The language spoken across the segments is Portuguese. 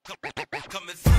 Coming through.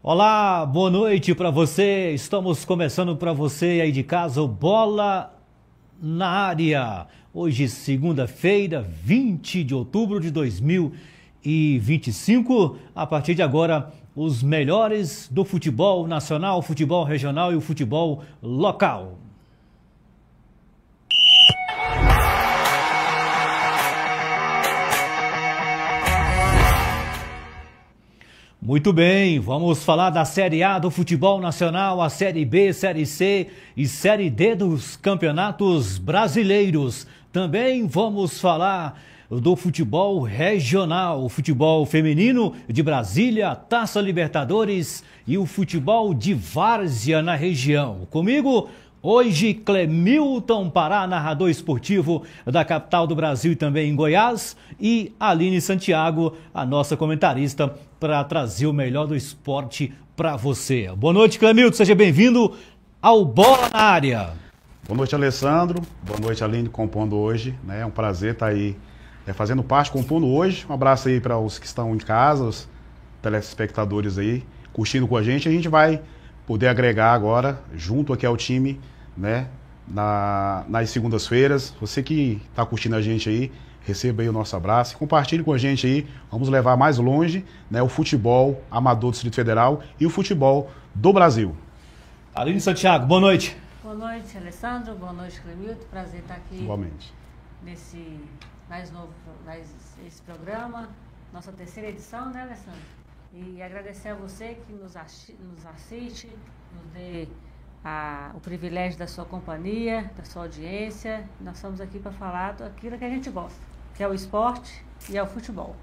Olá, boa noite para você. Estamos começando para você aí de casa o Bola na Área. Hoje, segunda-feira, 20 de outubro de 2025. A partir de agora, os melhores do futebol nacional, futebol regional e o futebol local. Muito bem, vamos falar da Série A do futebol nacional, a Série B, Série C e Série D dos campeonatos brasileiros. Também vamos falar do futebol regional, o futebol feminino de Brasília, Taça Libertadores e o futebol de várzea na região. Comigo, hoje, Clemilton Pará, narrador esportivo da capital do Brasil e também em Goiás, e Aline Santiago, a nossa comentarista, para trazer o melhor do esporte para você. Boa noite, Clemilton, seja bem-vindo ao Bola na Área. Boa noite, Alessandro. Boa noite, Aline, compondo hoje. É um prazer estar aí fazendo parte, compondo hoje. Um abraço aí para os que estão em casa, os telespectadores aí, curtindo com a gente. A gente vai poder agregar agora, junto aqui ao time, né, nas segundas-feiras. Você que está curtindo a gente aí, receba aí o nosso abraço e compartilhe com a gente aí. Vamos levar mais longe, né, o futebol amador do Distrito Federal e o futebol do Brasil. Aline Santiago, boa noite. Boa noite, Alessandro. Boa noite, Clemilton. Prazer estar aqui. Igualmente. Nesse esse programa, nossa terceira edição, né, Alessandro? E agradecer a você que nos assiste, nos dê o privilégio da sua companhia, da sua audiência. Nós estamos aqui para falar daquilo que a gente gosta, que é o esporte e é o futebol.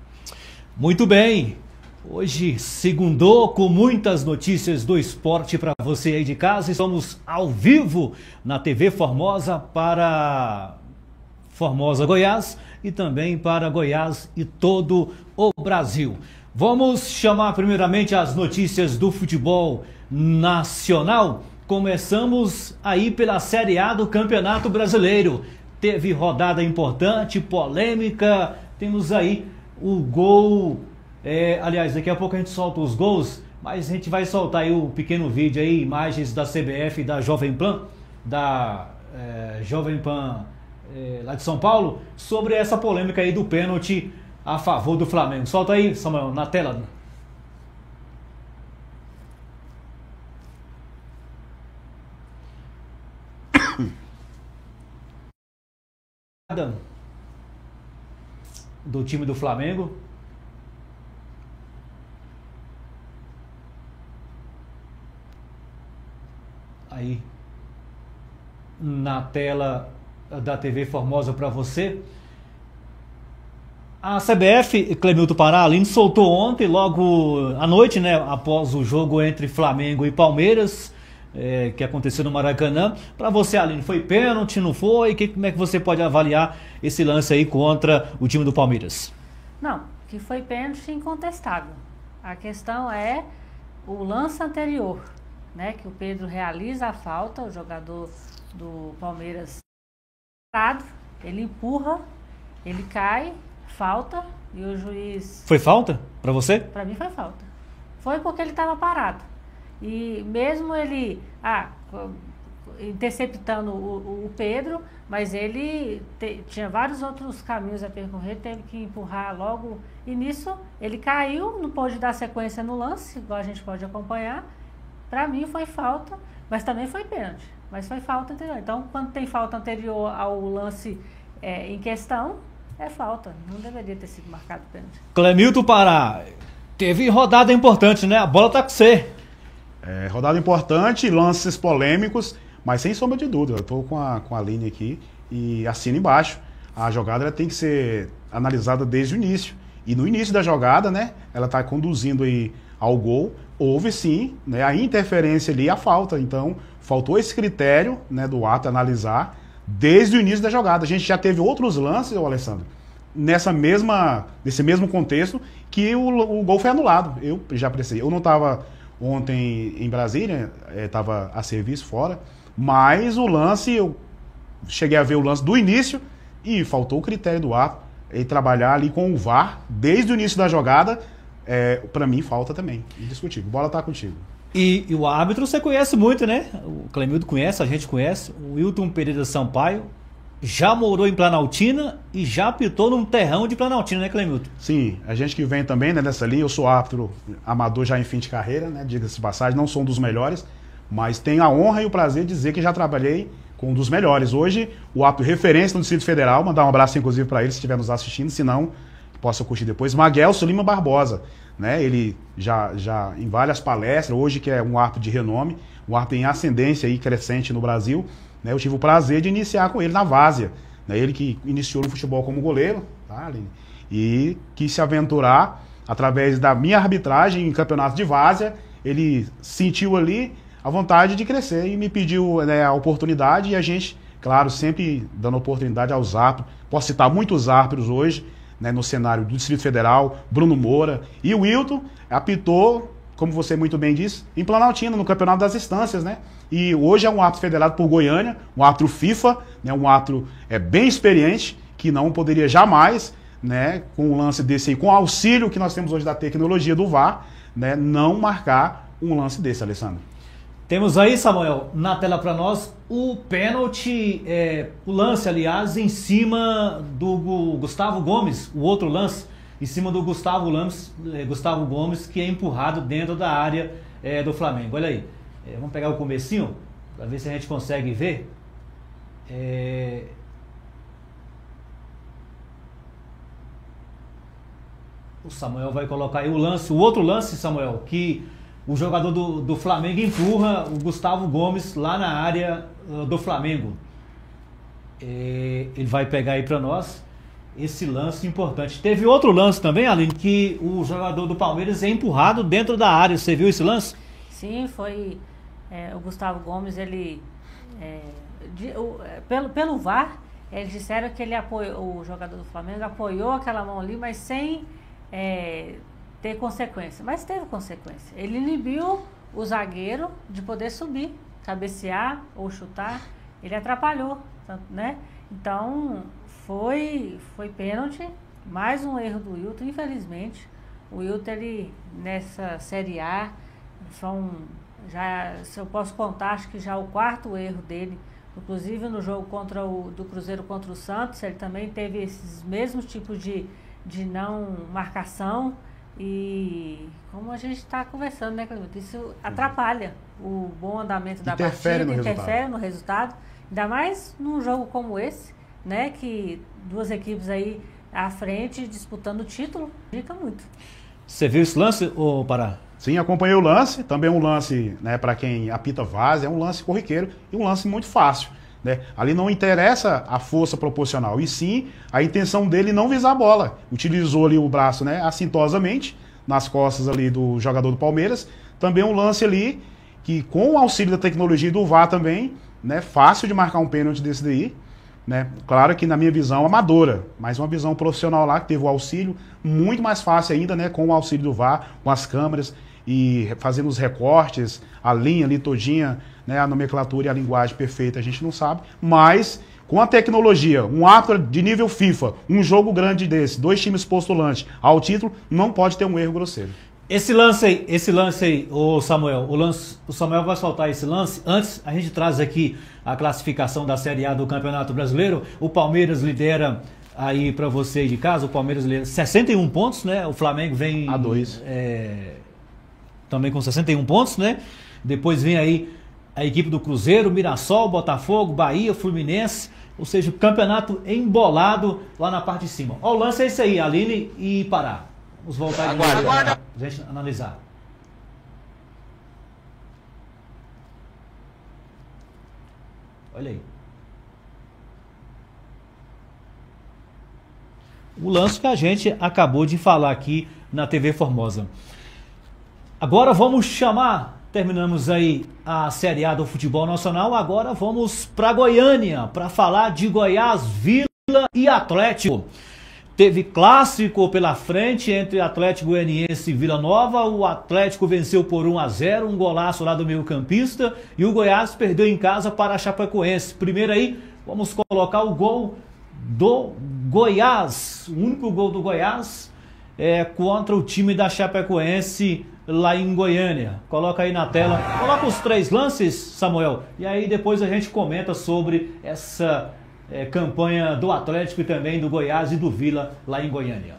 Muito bem. Hoje, segundou com muitas notícias do esporte para você aí de casa. Estamos ao vivo na TV Formosa para Formosa, Goiás e também para Goiás e todo o Brasil. Vamos chamar primeiramente as notícias do futebol nacional. Começamos aí pela Série A do Campeonato Brasileiro. Teve rodada importante, polêmica. Temos aí o gol. Aliás, daqui a pouco a gente solta os gols, mas a gente vai soltar aí o pequeno vídeo aí, imagens da CBF e da Jovem Pan, lá de São Paulo, sobre essa polêmica aí do pênalti a favor do Flamengo. Solta aí, Samuel, na tela. Do time do Flamengo. Aí na tela da TV Formosa para você. A CBF, Clemilton Pará, Aline, soltou ontem, logo à noite, né, após o jogo entre Flamengo e Palmeiras, que aconteceu no Maracanã. Para você, Aline, foi pênalti, não foi? Como é que você pode avaliar esse lance aí contra o time do Palmeiras? Não, que foi pênalti incontestável. A questão é o lance anterior, né, que o Pedro realiza a falta, o jogador do Palmeiras, ele empurra, ele cai, falta, e o juiz... Foi falta para você? Para mim foi falta. Foi porque ele estava parado. E mesmo ele interceptando o Pedro, mas ele tinha vários outros caminhos a percorrer, teve que empurrar logo. E nisso ele caiu, não pôde dar sequência no lance, igual a gente pode acompanhar. Para mim foi falta, mas também foi pênalti. Mas foi falta anterior. Então, quando tem falta anterior ao lance em questão, é falta. Não deveria ter sido marcado pênalti. Clemilton Pará, teve rodada importante, né? A bola tá com você. Rodada importante, lances polêmicos, mas sem sombra de dúvida. Eu estou com a linha aqui e assino embaixo. A jogada ela tem que ser analisada desde o início. E no início da jogada, né, ela está conduzindo aí ao gol. Houve sim, né, a interferência ali, a falta. Então, faltou esse critério, né, do ato analisar desde o início da jogada. A gente já teve outros lances, Alessandro, nesse mesmo contexto, que o gol foi anulado. Eu já precisei. Eu não estava ontem em Brasília, estava a serviço fora, mas o lance, eu cheguei a ver o lance do início e faltou o critério do ato e trabalhar ali com o VAR desde o início da jogada para mim falta também, indiscutível. Bola tá contigo. E o árbitro você conhece muito, né? O Clemildo conhece, a gente conhece. O Wilton Pereira Sampaio já morou em Planaltina e já apitou num terrão de Planaltina, né, Clemildo? Sim, a gente que vem também, né, nessa linha, eu sou árbitro amador já em fim de carreira, né, diga-se de passagem, não sou um dos melhores, mas tenho a honra e o prazer de dizer que já trabalhei com um dos melhores. Hoje, o árbitro referência no Distrito Federal, mandar um abraço inclusive para ele se estiver nos assistindo, se não, possa curtir depois, Maguelso Lima Barbosa, né, ele já em várias palestras, hoje que é um árbitro de renome, um árbitro em ascendência e crescente no Brasil, né, eu tive o prazer de iniciar com ele na Várzea, né, ele que iniciou no futebol como goleiro, tá, Aline? E quis se aventurar através da minha arbitragem em campeonatos de Várzea, ele sentiu ali a vontade de crescer e me pediu, né, a oportunidade, e a gente, claro, sempre dando oportunidade aos árbitros. Posso citar muitos árbitros hoje, né, no cenário do Distrito Federal, Bruno Moura, e o Wilton apitou, como você muito bem disse, em Planaltina, no Campeonato das Instâncias, né? E hoje é um árbitro federado por Goiânia, um árbitro FIFA, né, um árbitro bem experiente, que não poderia jamais, né, com um lance desse aí, com o auxílio que nós temos hoje da tecnologia do VAR, né, não marcar um lance desse, Alessandro. Temos aí, Samuel, na tela para nós, o pênalti, o lance, aliás, em cima do Gustavo Gomes, o outro lance, em cima do Gustavo Gomes, que é empurrado dentro da área do Flamengo. Olha aí, vamos pegar o comecinho, para ver se a gente consegue ver. O Samuel vai colocar aí o outro lance, Samuel, que o jogador do Flamengo empurra o Gustavo Gomes lá na área do Flamengo. Ele vai pegar aí para nós esse lance importante. Teve outro lance também, Aline, que o jogador do Palmeiras é empurrado dentro da área. Você viu esse lance? Sim, foi o Gustavo Gomes, ele pelo VAR, eles disseram que ele apoiou, o jogador do Flamengo apoiou aquela mão ali, mas sem ter consequência. Mas teve consequência. Ele inibiu o zagueiro de poder subir, cabecear ou chutar. Ele atrapalhou, né? Então foi pênalti, mais um erro do Wilton, infelizmente. O Wilton, ele, nessa Série A, se eu posso contar, acho que já o quarto erro dele. Inclusive no jogo do Cruzeiro contra o Santos, ele também teve esses mesmos tipos de não marcação. E como a gente está conversando, né, Clemente? Isso atrapalha o bom andamento da partida, interfere no resultado. Ainda mais num jogo como esse, né, que duas equipes aí à frente disputando o título, fica muito. Você viu esse lance, ô Pará? Sim, acompanhei o lance, também um lance, né, para quem apita Várzea, é um lance corriqueiro e um lance muito fácil, né? Ali não interessa a força proporcional, e sim a intenção dele não visar a bola. Utilizou ali o braço, né, assintosamente nas costas ali do jogador do Palmeiras. Também um lance ali que, com o auxílio da tecnologia do VAR também, né, fácil de marcar um pênalti desse daí, né? Claro que na minha visão amadora, mas uma visão profissional lá que teve o auxílio, muito mais fácil ainda, né, com o auxílio do VAR, com as câmeras e fazendo os recortes, a linha ali todinha, né, a nomenclatura e a linguagem perfeita a gente não sabe, mas com a tecnologia, um árbitro de nível FIFA, um jogo grande desse, 2 times postulantes ao título, não pode ter um erro grosseiro. Esse lance aí, o Samuel, o Samuel vai soltar esse lance. Antes, a gente traz aqui a classificação da Série A do Campeonato Brasileiro. O Palmeiras lidera aí para você de casa, o Palmeiras lidera 61 pontos, né? O Flamengo vem a 2. Também com 61 pontos, né? Depois vem aí a equipe do Cruzeiro, Mirassol, Botafogo, Bahia, Fluminense. Ou seja, o campeonato embolado lá na parte de cima. Ó, o lance é esse aí, Aline e Pará. Vamos voltar agora para a gente analisar. Olha aí. O lance que a gente acabou de falar aqui na TV Formosa. Agora vamos chamar, terminamos aí a Série A do futebol nacional, agora vamos para Goiânia, para falar de Goiás, Vila e Atlético. Teve clássico pela frente entre Atlético Goianiense e Vila Nova. O Atlético venceu por 1-0, um golaço lá do meio-campista. E o Goiás perdeu em casa para a Chapecoense. Primeiro aí, vamos colocar o gol do Goiás. O único gol do Goiás contra o time da Chapecoense lá em Goiânia. Coloca aí na tela, coloca os 3 lances, Samuel, e aí depois a gente comenta sobre essa campanha do Atlético e também do Goiás e do Vila lá em Goiânia.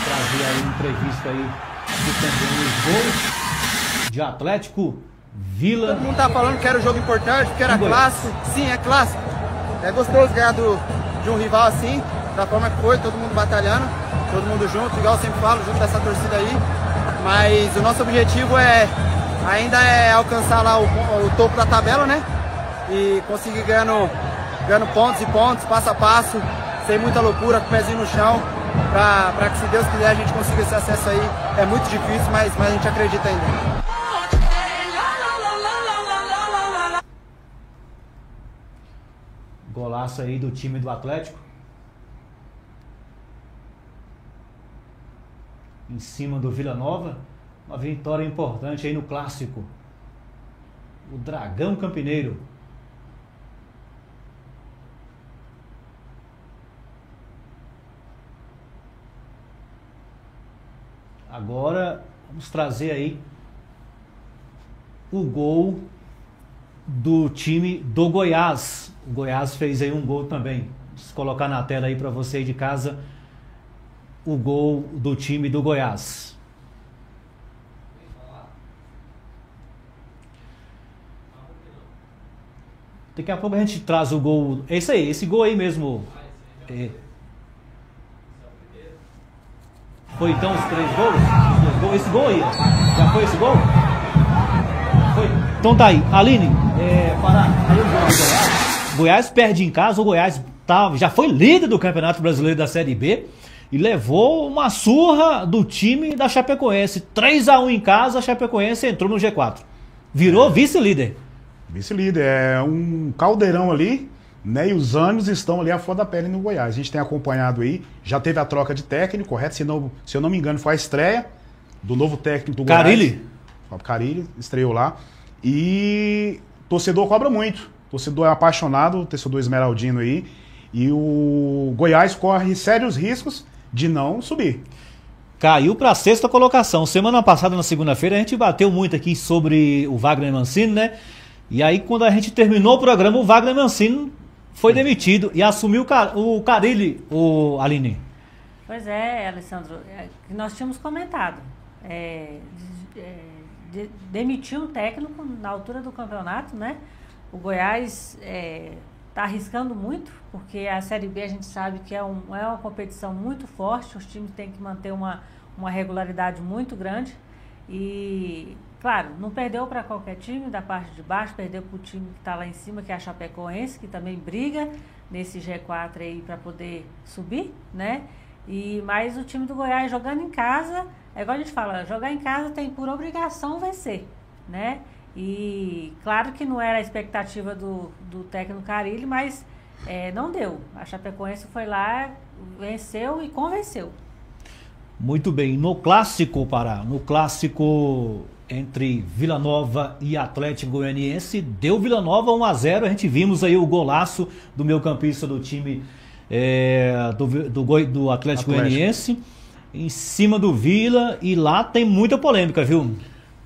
Trazer aí entrevista aí de também os gols de Atlético, Vila. Todo mundo tá falando que era um jogo importante, que era clássico. Sim, é clássico. É gostoso ganhar de um rival assim, da forma que foi, todo mundo batalhando, todo mundo junto, igual eu sempre falo, junto dessa torcida aí. Mas o nosso objetivo ainda é alcançar lá o topo da tabela, né? E conseguir ganhando pontos e pontos, passo a passo, sem muita loucura, com o pezinho no chão, pra que, se Deus quiser, a gente consiga esse acesso aí. É muito difícil, mas a gente acredita ainda. Golaço aí do time do Atlético. Em cima do Vila Nova. Uma vitória importante aí no clássico. O Dragão Campineiro. Agora vamos trazer aí o gol do time do Goiás. O Goiás fez aí um gol também. Vou colocar na tela aí para você aí de casa o gol do time do Goiás. Daqui a pouco a gente traz o gol. É isso aí, esse gol aí mesmo. Foi então os 3 gols? Esse gol aí, já foi esse gol? Foi. Então tá aí, Aline, aí o gol do Goiás. Goiás perde em casa, o Goiás já foi líder do Campeonato Brasileiro da Série B e levou uma surra do time da Chapecoense. 3-1 em casa, a Chapecoense entrou no G4. Virou vice-líder. Vice-líder, é um caldeirão ali, né? E os ânimos estão ali à flor da pele no Goiás. A gente tem acompanhado aí, já teve a troca de técnico, correto? Se eu não me engano, foi a estreia do novo técnico do Goiás. Carilli estreou lá. E torcedor cobra muito. Torcedor é apaixonado, torcedor esmeraldino aí. E o Goiás corre sérios riscos de não subir. Caiu para a 6ª colocação. Semana passada, na segunda-feira, a gente bateu muito aqui sobre o Wagner Mancini, né? E aí, quando a gente terminou o programa, o Wagner Mancini foi demitido e assumiu o Carilli, o Aline. Pois é, Alessandro, nós tínhamos comentado. Demitiu um técnico na altura do campeonato, né? O Goiás está arriscando muito, porque a Série B a gente sabe que é uma competição muito forte, os times têm que manter uma regularidade muito grande e, claro, não perdeu para qualquer time da parte de baixo, perdeu para o time que está lá em cima, que é a Chapecoense, que também briga nesse G4 aí para poder subir, né? Mas o time do Goiás jogando em casa, é igual a gente fala, jogar em casa tem por obrigação vencer, né? E claro que não era a expectativa do técnico Carilli, mas não deu. A Chapecoense foi lá, venceu e convenceu. Muito bem. No clássico, no clássico entre Vila Nova e Atlético Goianiense, deu Vila Nova 1-0. A gente vimos aí o golaço do meio-campista do time do Atlético Goianiense em cima do Vila, e lá tem muita polêmica, viu?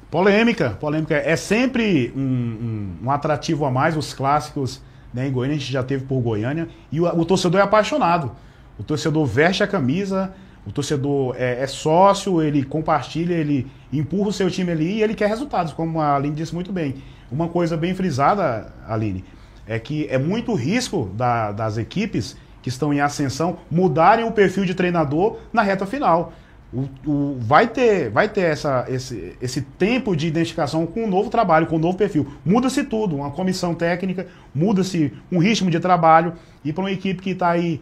Polêmica. É sempre um atrativo a mais, os clássicos, né, em Goiânia. A gente já teve por Goiânia. E o torcedor é apaixonado. O torcedor veste a camisa, o torcedor é sócio, ele compartilha, ele empurra o seu time ali e ele quer resultados, como a Aline disse muito bem. Uma coisa bem frisada, Aline, é que é muito risco das equipes que estão em ascensão mudarem o perfil de treinador na reta final. Vai ter esse tempo de identificação com um novo trabalho, com um novo perfil. Muda-se tudo, uma comissão técnica, muda-se um ritmo de trabalho, e para uma equipe que está aí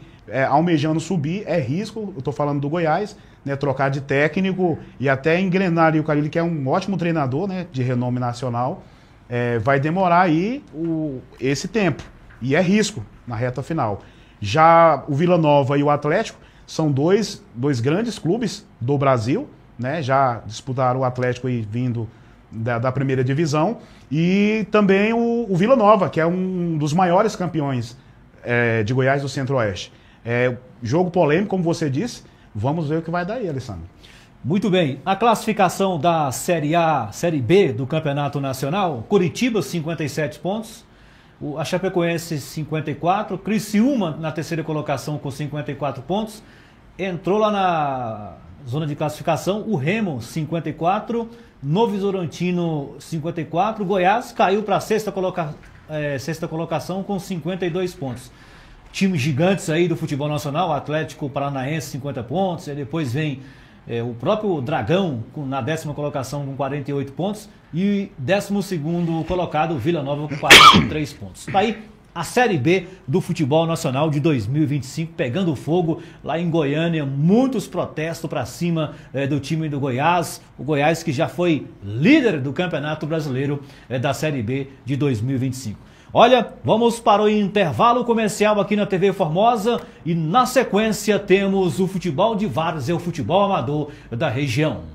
almejando subir, é risco. Eu estou falando do Goiás, né, trocar de técnico e até engrenar ali o Carilli, que é um ótimo treinador, né, de renome nacional, vai demorar aí esse tempo, e é risco na reta final. Já o Vila Nova e o Atlético são dois grandes clubes do Brasil, né? Já disputaram o Atlético aí vindo da primeira divisão, e também o Vila Nova, que é um dos maiores campeões de Goiás do Centro-Oeste. Jogo polêmico, como você disse, vamos ver o que vai dar aí, Alessandro. Muito bem, a classificação da Série A, Série B do Campeonato Nacional: Curitiba 57 pontos, a Chapecoense 54, Criciúma na terceira colocação com 54 pontos, entrou lá na zona de classificação o Remo 54, Novo Horizontino 54, Goiás caiu para a sexta colocação com 52 pontos. Times gigantes aí do futebol nacional: Atlético Paranaense 50 pontos, e depois vem o próprio Dragão na 10ª colocação com 48 pontos e 12º colocado Vila Nova com 43 pontos. Tá aí a Série B do futebol nacional de 2025 pegando fogo lá em Goiânia, muitos protestos para cima do time do Goiás, o Goiás que já foi líder do Campeonato Brasileiro da Série B de 2025. Olha, vamos para o intervalo comercial aqui na TV Formosa e na sequência temos o futebol de várzea, o futebol amador da região.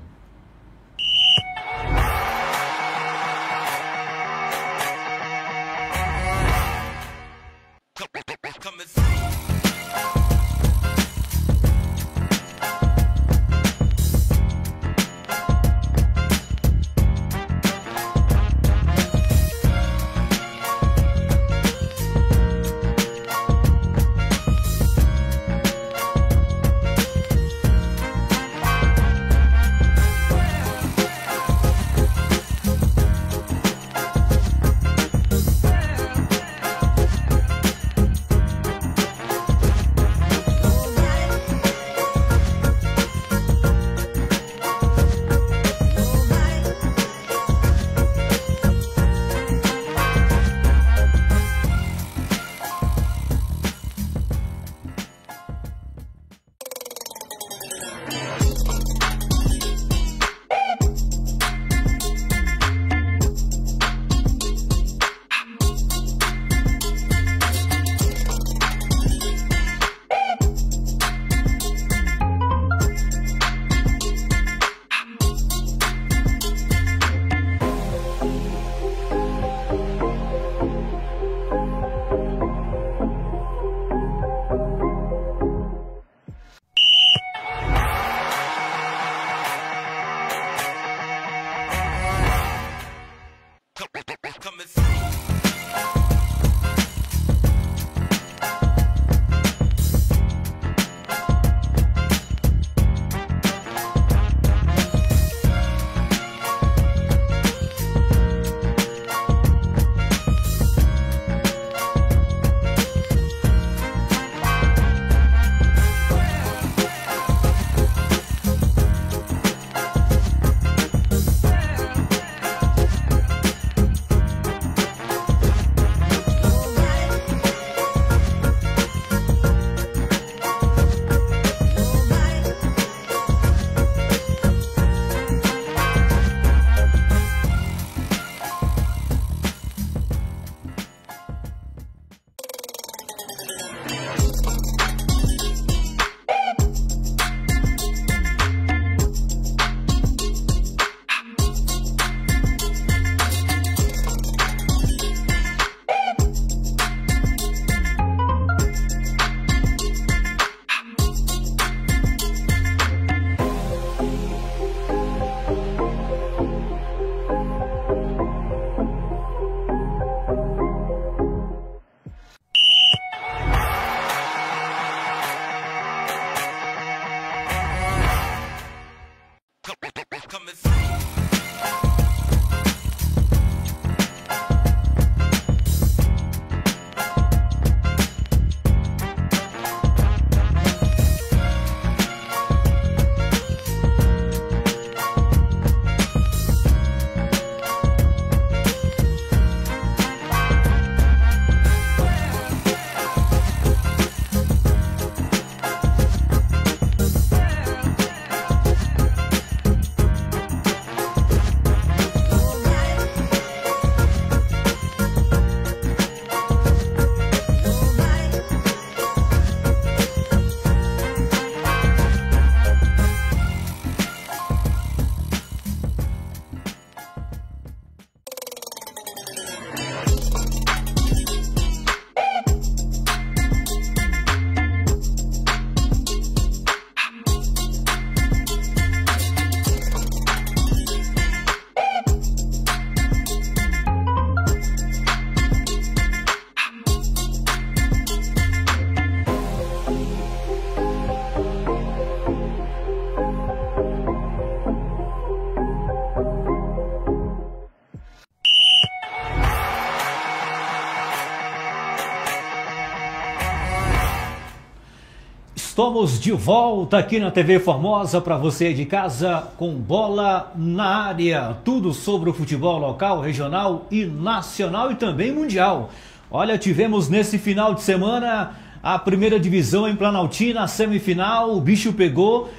Estamos de volta aqui na TV Formosa para você de casa com Bola na Área. Tudo sobre o futebol local, regional e nacional e também mundial. Olha, tivemos nesse final de semana a primeira divisão em Planaltina, a semifinal, o bicho pegou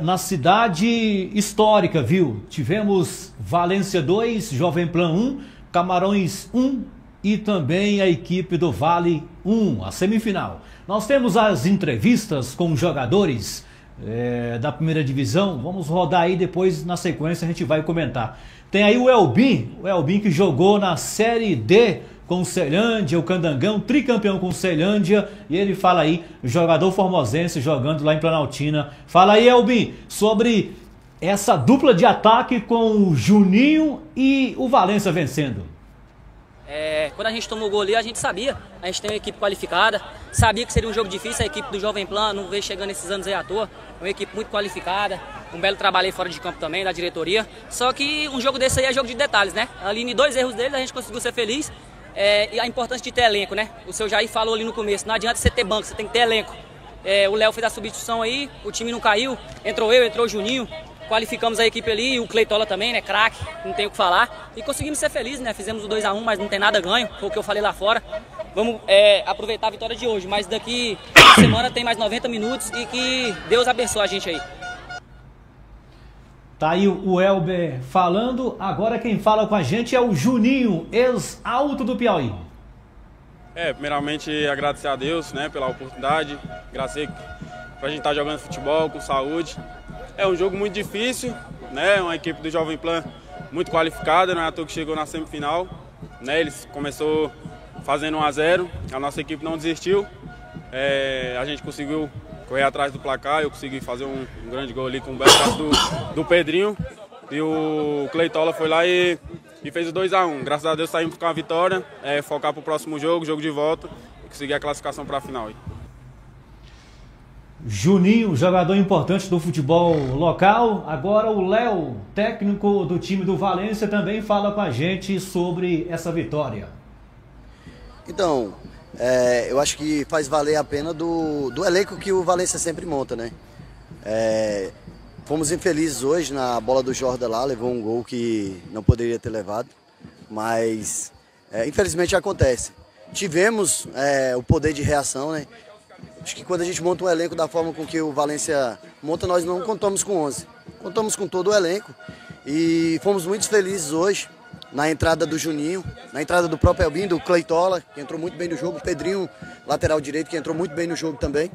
na cidade histórica, viu? Tivemos Valência 2, Jovem Plan 1, Camarões 1 e também a equipe do Vale 1, a semifinal. Nós temos as entrevistas com os jogadores da primeira divisão. Vamos rodar aí, depois na sequência a gente vai comentar. Tem aí o Elbin que jogou na Série D com o Ceilândia, o Candangão, tricampeão com o Ceilândia. E ele fala aí, jogador formosense jogando lá em Planaltina. Fala aí, Elbin, sobre essa dupla de ataque com o Juninho e o Valência vencendo. Quando a gente tomou o gol ali, a gente sabia, a gente tem uma equipe qualificada, sabia que seria um jogo difícil, a equipe do Jovem Plan não veio chegando esses anos aí à toa, uma equipe muito qualificada, um belo trabalho aí fora de campo também, da diretoria, só que um jogo desse aí é jogo de detalhes, né? Ali em 2 erros deles a gente conseguiu ser feliz, e a importância de ter elenco, né? O seu Jair falou ali no começo, não adianta você ter banco, você tem que ter elenco. O Léo fez a substituição aí, o time não caiu, entrou eu, entrou o Juninho, qualificamos a equipe ali, o Cleitola também, né, craque, não tem o que falar. E conseguimos ser felizes, né, fizemos o 2-1, mas não tem nada ganho, foi o que eu falei lá fora. Vamos aproveitar a vitória de hoje, mas daqui uma semana tem mais 90 minutos e que Deus abençoe a gente aí. Tá aí o Elber falando, agora quem fala com a gente é o Juninho, ex-Alto do Piauí. Primeiramente agradecer a Deus, né, pela oportunidade, agradecer pra gente estar jogando futebol com saúde. É um jogo muito difícil, né? Uma equipe do Jovem Plan muito qualificada, não é à toa que chegou na semifinal, né? Eles começou fazendo 1-0, a nossa equipe não desistiu, a gente conseguiu correr atrás do placar, eu consegui fazer um grande gol ali com o belo passe do Pedrinho, e o Cleitola foi lá e fez o 2-1. Graças a Deus saímos com a vitória, focar para o próximo jogo de volta, e conseguir a classificação para a final. Juninho, jogador importante do futebol local. Agora o Léo, técnico do time do Valência, também fala com a gente sobre essa vitória. Então, eu acho que faz valer a pena do elenco que o Valência sempre monta, né? Fomos infelizes hoje na bola do Jordan lá, levou um gol que não poderia ter levado, mas infelizmente acontece. Tivemos o poder de reação, né? Acho que quando a gente monta um elenco da forma com que o Valência monta, nós não contamos com 11. Contamos com todo o elenco e fomos muito felizes hoje na entrada do Juninho, na entrada do próprio Elbin, do Cleitola, que entrou muito bem no jogo, o Pedrinho, lateral direito, que entrou muito bem no jogo também.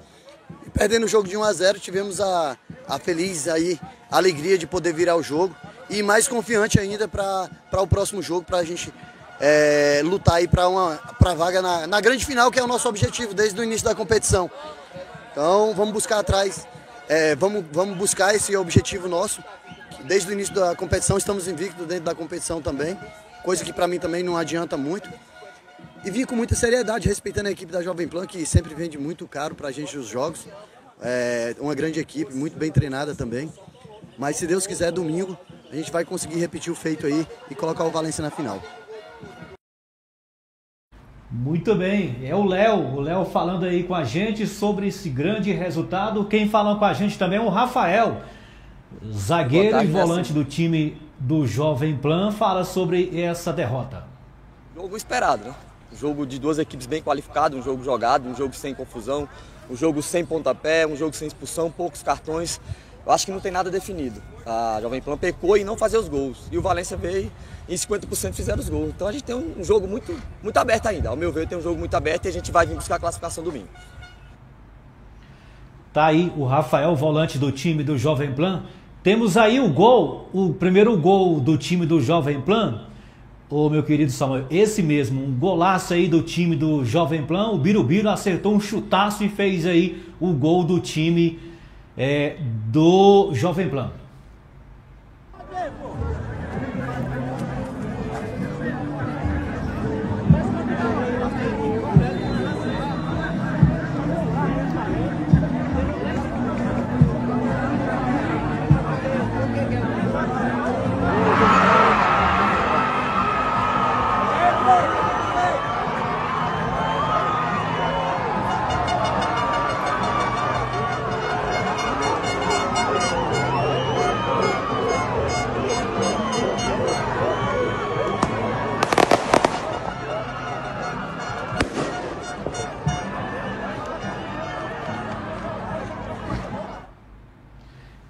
E perdendo o jogo de 1-0, tivemos a feliz aí, alegria de poder virar o jogo e mais confiante ainda para o próximo jogo, para a gente lutar aí para a vaga na grande final, que é o nosso objetivo desde o início da competição. Então vamos buscar atrás, vamos buscar esse objetivo nosso. Desde o início da competição estamos invictos dentro da competição também, coisa que para mim também não adianta muito. E vim com muita seriedade, respeitando a equipe da Jovem Plan, que sempre vende muito caro para a gente os jogos. Uma grande equipe, muito bem treinada também. Mas se Deus quiser, domingo a gente vai conseguir repetir o feito aí e colocar o Valência na final. Muito bem, é o Léo falando aí com a gente sobre esse grande resultado. Quem fala com a gente também é o Rafael, zagueiro e volante do time do Jovem Plan, fala sobre essa derrota. Jogo esperado, né? Um jogo de duas equipes bem qualificadas, um jogo jogado, um jogo sem confusão, um jogo sem pontapé, um jogo sem expulsão, poucos cartões. Eu acho que não tem nada definido. A Jovem Plan pecou em não fazer os gols. E o Valência veio e em 50% fizeram os gols. Então a gente tem um jogo muito, muito aberto ainda. Ao meu ver, tem um jogo muito aberto e a gente vai vir buscar a classificação domingo. Tá aí o Rafael, volante do time do Jovem Plan. Temos aí o gol, o primeiro gol do time do Jovem Plan. Ô meu querido Samuel, esse mesmo, um golaço aí do time do Jovem Plan. O Birubiru acertou um chutaço e fez aí o gol do time do Jovem Plan.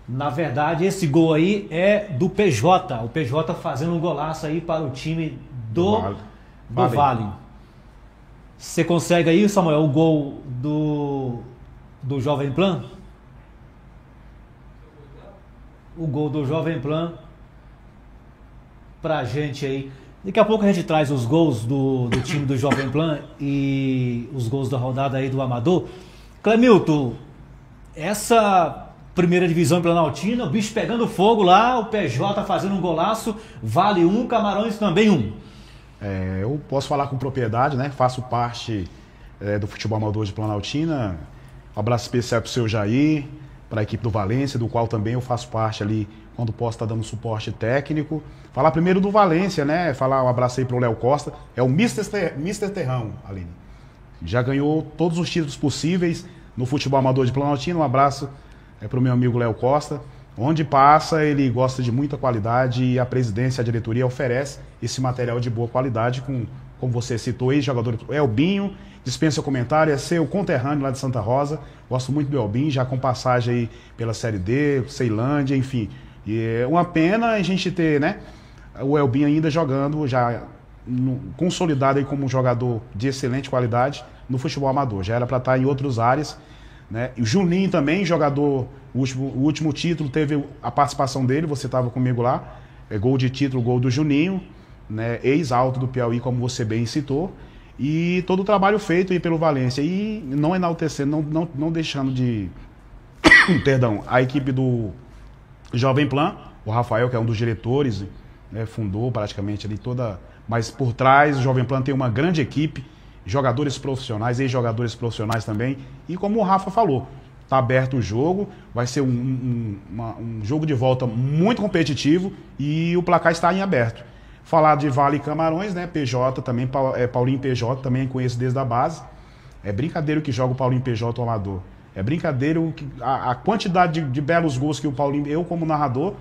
Na verdade, esse gol aí é do PJ. O PJ fazendo um golaço aí para o time do Vale. Você consegue aí, Samuel, o gol do Jovem Plan? O gol do Jovem Plan pra gente aí. Daqui a pouco a gente traz os gols do time do Jovem Plan e os gols da rodada aí do Amador. Clemilton, essa primeira divisão Planaltina, o bicho pegando fogo lá, o PJ fazendo um golaço, Vale 1, Camarões também 1. Eu posso falar com propriedade, né? Faço parte do futebol amador de Planaltina. Um abraço especial para o seu Jair, para a equipe do Valência, do qual também eu faço parte ali quando posso estar dando suporte técnico. Falar primeiro do Valência, né? Falar um abraço aí pro Léo Costa. É o Mr. Terrão, Aline. Já ganhou todos os títulos possíveis no futebol amador de Planaltina. Um abraço pro meu amigo Léo Costa. Onde passa, ele gosta de muita qualidade e a presidência, a diretoria oferece esse material de boa qualidade com, como você citou aí, jogador Elbinho, dispensa comentário, é seu conterrâneo lá de Santa Rosa. Gosto muito do Elbinho, já com passagem aí pela Série D, Ceilândia, enfim. E é uma pena a gente ter, né, o Elbinho ainda jogando, já consolidado aí como um jogador de excelente qualidade no futebol amador. Já era para estar em outras áreas, né? E o Juninho também, jogador, o último título teve a participação dele, você estava comigo lá, gol de título, gol do Juninho, né? Ex-alto do Piauí, como você bem citou. E todo o trabalho feito aí pelo Valência. E não enaltecendo, não deixando de... Perdão, a equipe do Jovem Plan, o Rafael, que é um dos diretores, né, fundou praticamente ali toda... Mas por trás, o Jovem Plan tem uma grande equipe, jogadores profissionais, ex-jogadores profissionais também. E como o Rafa falou, está aberto o jogo, vai ser um jogo de volta muito competitivo e o placar está em aberto. Falar de Vale e Camarões, né? PJ também, Paulinho PJ, também conheço desde a base. É brincadeira o que joga o Paulinho PJ, o amador. É brincadeira a quantidade de belos gols que o Paulinho, eu como narrador,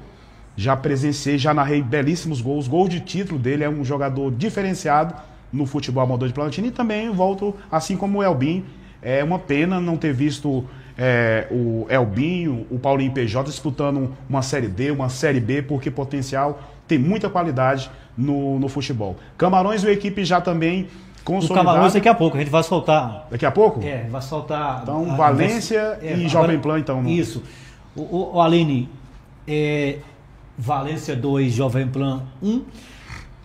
já presenciei, já narrei belíssimos gols. Gol de título dele, é um jogador diferenciado no futebol amador de Planaltina. E também volto, assim como o Elbinho, é uma pena não ter visto o Elbinho, o Paulinho PJ disputando uma Série D, uma Série B, porque potencial, tem muita qualidade no futebol. Camarões, a equipe já também consolidada. O Camarões daqui a pouco, a gente vai soltar. Daqui a pouco? Vai soltar. Então, Valência e Jovem Plan, então. Isso. O Aline, Valência 2, Jovem Plan 1.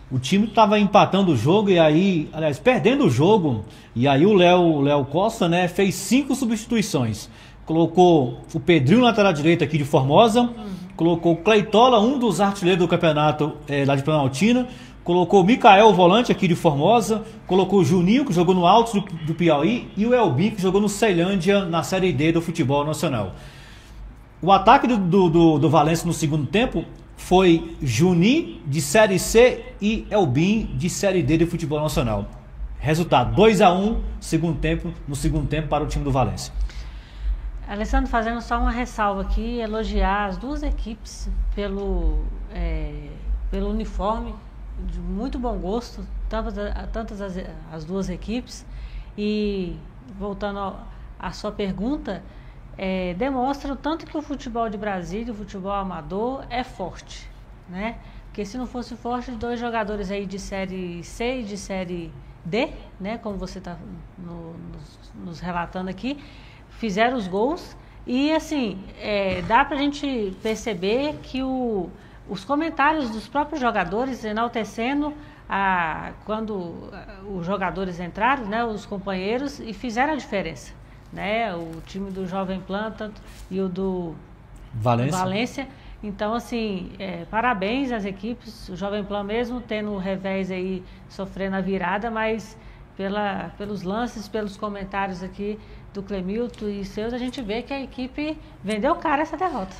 O time estava empatando o jogo e aí, aliás, perdendo o jogo. E aí o Léo Costa, né, fez 5 substituições. Colocou o Pedrinho lateral direito aqui de Formosa. Colocou o Cleitola, um dos artilheiros do campeonato lá de Planaltina. Colocou o Micael, o volante aqui de Formosa. Colocou o Juninho, que jogou no Altos do Piauí. E o Elbinho, que jogou no Ceilândia, na Série D do futebol nacional. O ataque do Valência no segundo tempo foi Juninho, de Série C, e Elbinho, de Série D do futebol nacional. Resultado, 2-1 no segundo tempo para o time do Valência. Alessandro, fazendo só uma ressalva aqui, elogiar as duas equipes pelo uniforme, de muito bom gosto, tantas as duas equipes. E voltando à sua pergunta, demonstra o tanto que o futebol de Brasília, o futebol amador, é forte, né? Porque se não fosse forte, 2 jogadores aí de Série C e de Série D, né? Como você está nos relatando aqui, fizeram os gols. E assim, dá pra gente perceber que os comentários dos próprios jogadores enaltecendo quando os jogadores entraram, né? Os companheiros, e fizeram a diferença. Né, o time do Jovem Plan e o do Valência. Então, assim, parabéns às equipes. O Jovem Plan mesmo tendo o revés aí, sofrendo a virada, mas pelos lances, pelos comentários aqui do Clemilton e seus, a gente vê que a equipe vendeu caro essa derrota.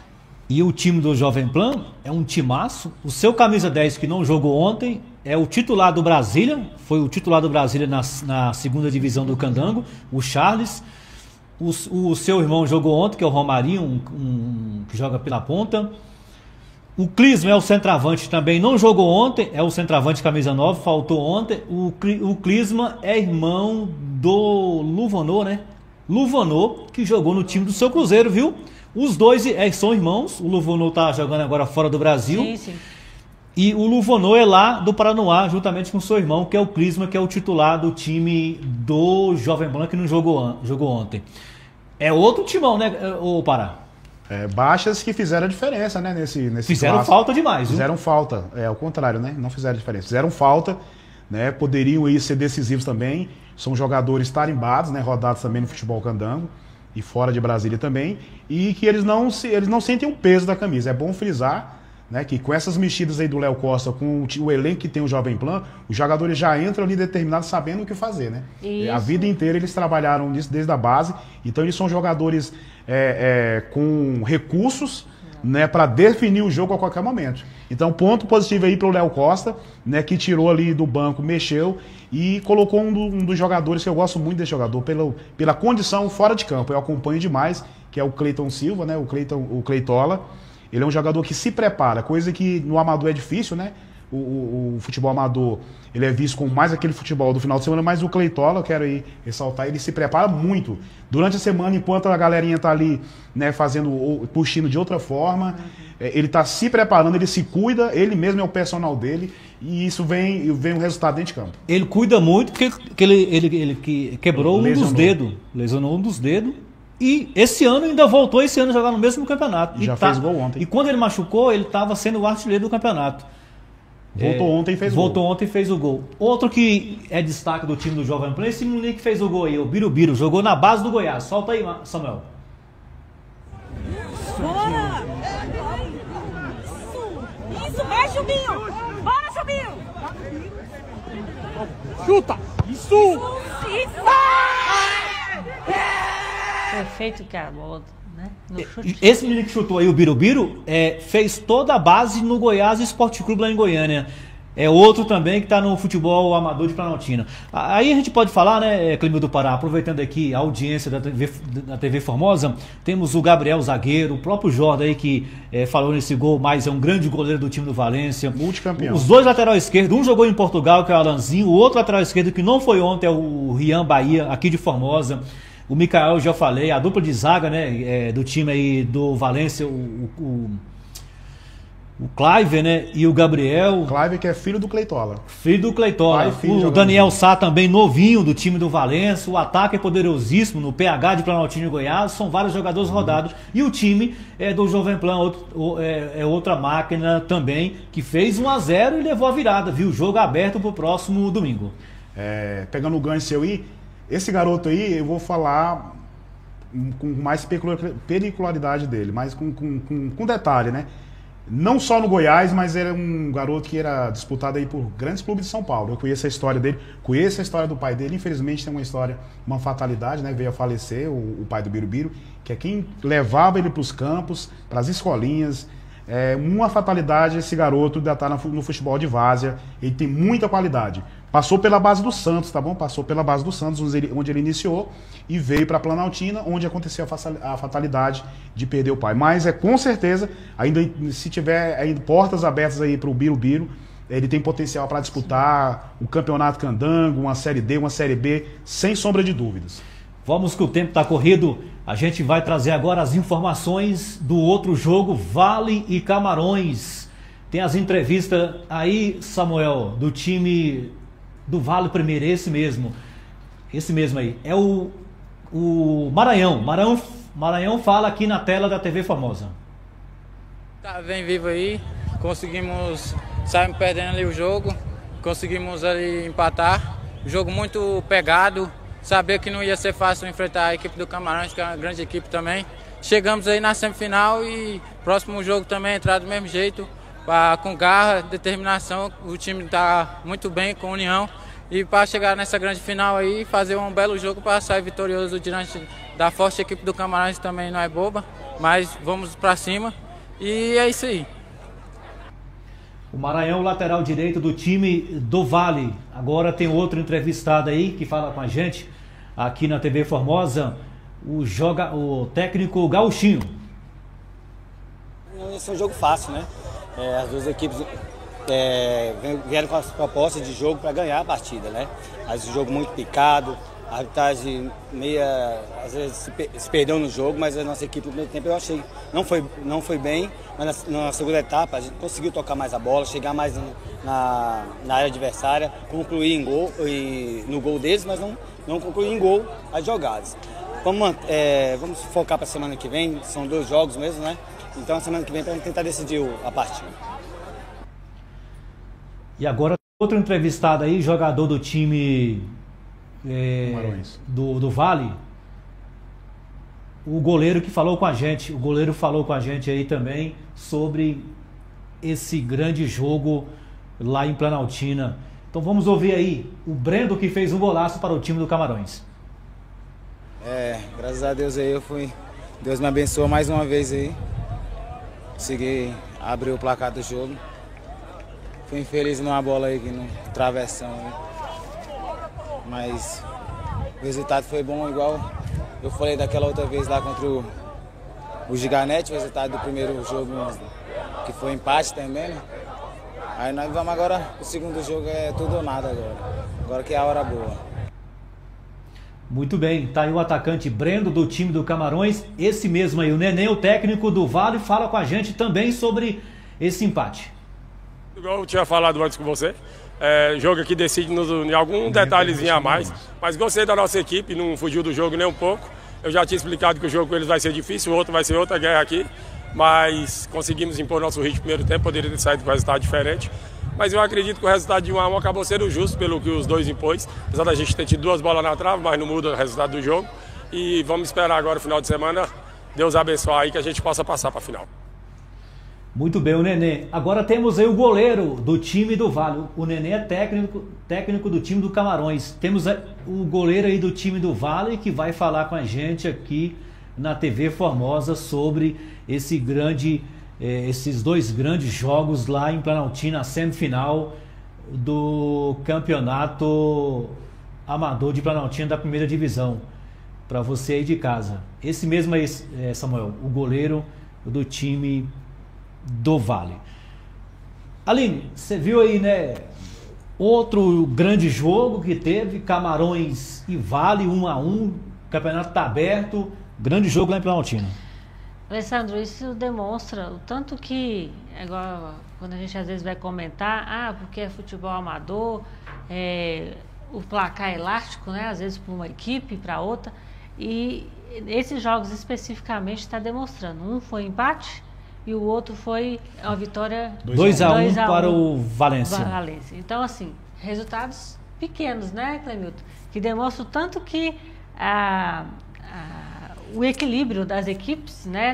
E o time do Jovem Plan é um timaço. O seu camisa 10, que não jogou ontem, é o titular do Brasília. Foi o titular do Brasília na segunda divisão do Candango, o Charles. O seu irmão jogou ontem, que é o Romarinho, que joga pela ponta. O Clisma é o centroavante, também não jogou ontem, é o centroavante camisa 9, faltou ontem. O Clisma é irmão do Luvanô, né? Luvanô, que jogou no time do seu Cruzeiro, viu? Os dois são irmãos, o Luvonô está jogando agora fora do Brasil. Sim, sim. E o Luvonô é lá do Paranoá, juntamente com o seu irmão, que é o Clisma, que é o titular do time do Jovem Pan, que não jogou ontem. É outro timão, né, o Pará? Baixas que fizeram a diferença, né, nesse Fizeram clássico. falta demais, viu? Fizeram falta, ao contrário, né? Não fizeram diferença. Fizeram falta, né? Poderiam aí ser decisivos também. São jogadores tarimbados, né? Rodados também no futebol candango e fora de Brasília também. E que eles não sentem o peso da camisa. É bom frisar, né, que com essas mexidas aí do Léo Costa, com o elenco que tem o Jovem Pan, os jogadores já entram ali determinados sabendo o que fazer, né? Isso. A vida inteira eles trabalharam nisso desde a base, então eles são jogadores com recursos, né, para definir o jogo a qualquer momento. Então, ponto positivo aí para o Léo Costa, né, que tirou ali do banco, mexeu e colocou um dos jogadores que eu gosto muito desse jogador, pela condição fora de campo. Eu acompanho demais, que é o Cleiton Silva, né, o Cleitola. Ele é um jogador que se prepara, coisa que no amador é difícil, né? O futebol amador, ele é visto como mais aquele futebol do final de semana, mas o Cleitola, eu quero aí ressaltar, ele se prepara muito. Durante a semana, enquanto a galerinha tá ali, né, puxando de outra forma, ele tá se preparando, ele se cuida, ele mesmo é o personal dele, e isso vem o resultado dentro de campo. Ele cuida muito porque ele quebrou lesionou um dos dedos. E esse ano ainda voltou a jogar no mesmo campeonato. E já fez gol ontem. E quando ele machucou, ele estava sendo o artilheiro do campeonato. Voltou ontem e fez gol. Voltou ontem e fez o gol. Outro que é destaque do time do Jovem Pan, esse menino que fez o gol aí, o Birubiru, jogou na base do Goiás. Solta aí, Samuel. Bora! Isso, vai, Chubinho! Bora, Chubinho! Chuta! Isso! Perfeito que a bola, né? No chute. Esse menino que chutou aí, o Birubiru, fez toda a base no Goiás Esporte Clube lá em Goiânia. É outro também que está no futebol amador de Planaltina. Aí a gente pode falar, né, Clímaco do Pará, aproveitando aqui a audiência da TV Formosa, temos o Gabriel zagueiro, o próprio Jordan aí que falou nesse gol, mas é um grande goleiro do time do Valência. Multicampeão. Os dois lateral esquerdo, um jogou em Portugal, que é o Alanzinho, o outro lateral esquerdo que não foi ontem é o Rian Bahia, aqui de Formosa. O Mikael, eu já falei, a dupla de zaga, né, do time aí do Valência, o Clive, né, e o Gabriel. O Clive, que é filho do Cleitola. Filho do Cleitola. O Daniel Sá também novinho do time do Valência. O ataque é poderosíssimo no PH de Planaltina e Goiás. São vários jogadores rodados. E o time do Jovem Pan é outra máquina também, que fez 1-0 e levou a virada, viu? O jogo aberto pro próximo domingo. Pegando o gancho seu aí, esse garoto aí, eu vou falar com mais peculiaridade dele, mas com detalhe, né? Não só no Goiás, mas era um garoto que era disputado aí por grandes clubes de São Paulo. Eu conheço a história dele, conheço a história do pai dele. Infelizmente tem uma fatalidade, né? Veio a falecer o pai do Birubiru, que é quem levava ele para os campos, para as escolinhas. Uma fatalidade, esse garoto ainda está no futebol de várzea. Ele tem muita qualidade. Passou pela base do Santos, tá bom? Passou pela base do Santos, onde ele iniciou, e veio para Planaltina, onde aconteceu a fatalidade de perder o pai. Mas com certeza, ainda se tiver ainda portas abertas aí para o Birubiru, ele tem potencial para disputar o Campeonato Candango, uma Série D, uma Série B, sem sombra de dúvidas. Vamos que o tempo está corrido. A gente vai trazer agora as informações do outro jogo, Vale e Camarões. Tem as entrevistas aí, Samuel, do time do Vale primeiro, esse mesmo aí. É o Maranhão. Maranhão fala aqui na tela da TV Formosa. Tá bem vivo aí. Conseguimos sair perdendo ali o jogo. Conseguimos ali empatar. Jogo muito pegado. Sabia que não ia ser fácil enfrentar a equipe do Camarões, que é uma grande equipe também. Chegamos aí na semifinal e próximo jogo também entrar do mesmo jeito, com garra, determinação. O time está muito bem com união e para chegar nessa grande final aí, fazer um belo jogo para sair vitorioso diante da forte equipe do Camarões, também não é boba, mas vamos para cima e é isso aí. O Maranhão, lateral direito do time do Vale. Agora tem outro entrevistado aí que fala com a gente aqui na TV Formosa, o técnico Gauchinho. Esse é um jogo fácil, né? As duas equipes vieram com as propostas de jogo para ganhar a partida, né? Mas um jogo muito picado, A arbitragem às vezes se perdeu no jogo, mas a nossa equipe no primeiro tempo eu achei não foi bem, mas na segunda etapa a gente conseguiu tocar mais a bola, chegar mais na área adversária, concluir em gol, no gol deles, mas não concluir em gol as jogadas. Vamos focar para a semana que vem, são 2 jogos mesmo, né? Então a semana que vem para tentar decidir a partida. E agora outro entrevistado aí, jogador do time do Vale, o goleiro que falou com a gente, o goleiro falou com a gente aí também sobre esse grande jogo lá em Planaltina. Então vamos ouvir aí o Brendo, que fez um golaço para o time do Camarões. Graças a Deus aí Deus me abençoou mais uma vez aí. Consegui abrir o placar do jogo. Fui infeliz numa bola aí no travessão aí. Mas o resultado foi bom, igual eu falei daquela outra vez lá contra o Giganete, o resultado do primeiro jogo, que foi empate também, né? Aí nós vamos agora, o segundo jogo é tudo ou nada agora que é a hora boa. Muito bem, tá aí o atacante Brendo do time do Camarões, esse mesmo aí, o Nenê, o técnico do Vale, fala com a gente também sobre esse empate. Igual eu tinha falado antes com você, jogo aqui decide em algum detalhezinho a mais, mas gostei da nossa equipe, não fugiu do jogo nem um pouco. Eu já tinha explicado que o jogo com eles vai ser difícil, o outro vai ser outra guerra aqui, mas conseguimos impor nosso ritmo no primeiro tempo, poderia ter saído com resultado diferente. Mas eu acredito que o resultado de 1 a 1 acabou sendo justo pelo que os dois impôs, apesar da gente ter tido 2 bolas na trave, mas não muda o resultado do jogo. E vamos esperar agora o final de semana, Deus abençoe aí que a gente possa passar para a final. Muito bem, o Nenê. Agora temos aí o goleiro do time do Vale. O Nenê é técnico do time do Camarões. Temos o goleiro aí do time do Vale que vai falar com a gente aqui na TV Formosa sobre esses 2 grandes jogos lá em Planaltina, a semifinal do campeonato amador de Planaltina da primeira divisão. Para você aí de casa. Esse mesmo aí, Samuel, o goleiro do time do Vale. Aline, você viu aí, né? Outro grande jogo que teve, Camarões e Vale, 1 a 1, o campeonato está aberto, grande jogo lá em Planaltina. Alessandro, isso demonstra o tanto que, igual quando a gente às vezes vai comentar, porque é futebol amador, o placar é elástico, né? Às vezes para uma equipe, para outra, e esses jogos especificamente está demonstrando. Um foi empate e o outro foi uma vitória 2 a 1 para o Valência. Então, assim, resultados pequenos, né, Clemilton? Que demonstram tanto que o equilíbrio das equipes, né,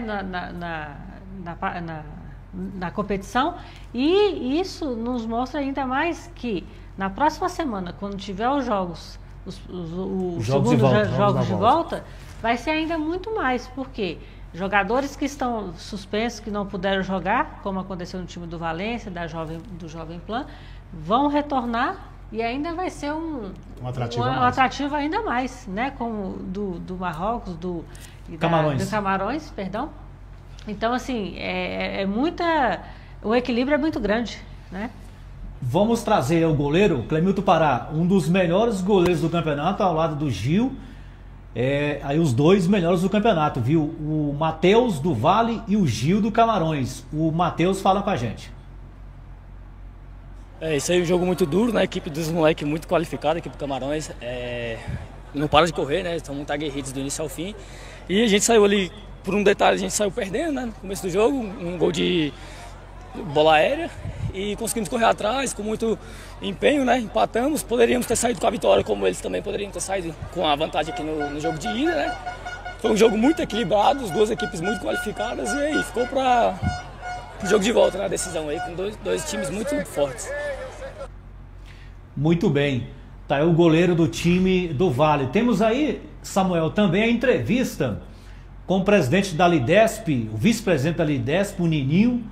na competição, e isso nos mostra ainda mais que na próxima semana, quando tiver os jogos, os jogos de volta, vai ser ainda muito mais, porque jogadores que estão suspensos, que não puderam jogar, como aconteceu no time do Valência, do Jovem Plan, vão retornar e ainda vai ser um atrativo ainda mais, né? Como do Marrocos, do Camarões, perdão. Então, assim, o equilíbrio é muito grande, né? Vamos trazer o goleiro, Clemilton Pará, um dos melhores goleiros do campeonato, ao lado do Gil. Aí os 2 melhores do campeonato, viu? O Matheus do Vale e o Gil do Camarões. O Matheus fala com a gente. Isso aí é um jogo muito duro, né? A equipe dos moleques muito qualificada, a equipe do Camarões. Não para de correr, né? Estão muito aguerridos do início ao fim. E a gente saiu ali, por um detalhe, a gente saiu perdendo, né? No começo do jogo, um gol de bola aérea. E conseguimos correr atrás com muito empenho, né? Empatamos, poderíamos ter saído com a vitória, como eles também poderiam ter saído com a vantagem aqui no jogo de ida, né? Foi um jogo muito equilibrado, as 2 equipes muito qualificadas, e aí ficou para o jogo de volta na decisão aí, com dois times muito fortes. Muito bem, tá aí o goleiro do time do Vale. Temos aí, Samuel, também a entrevista com o presidente da Lidesp, o vice-presidente da Lidesp, o Nininho,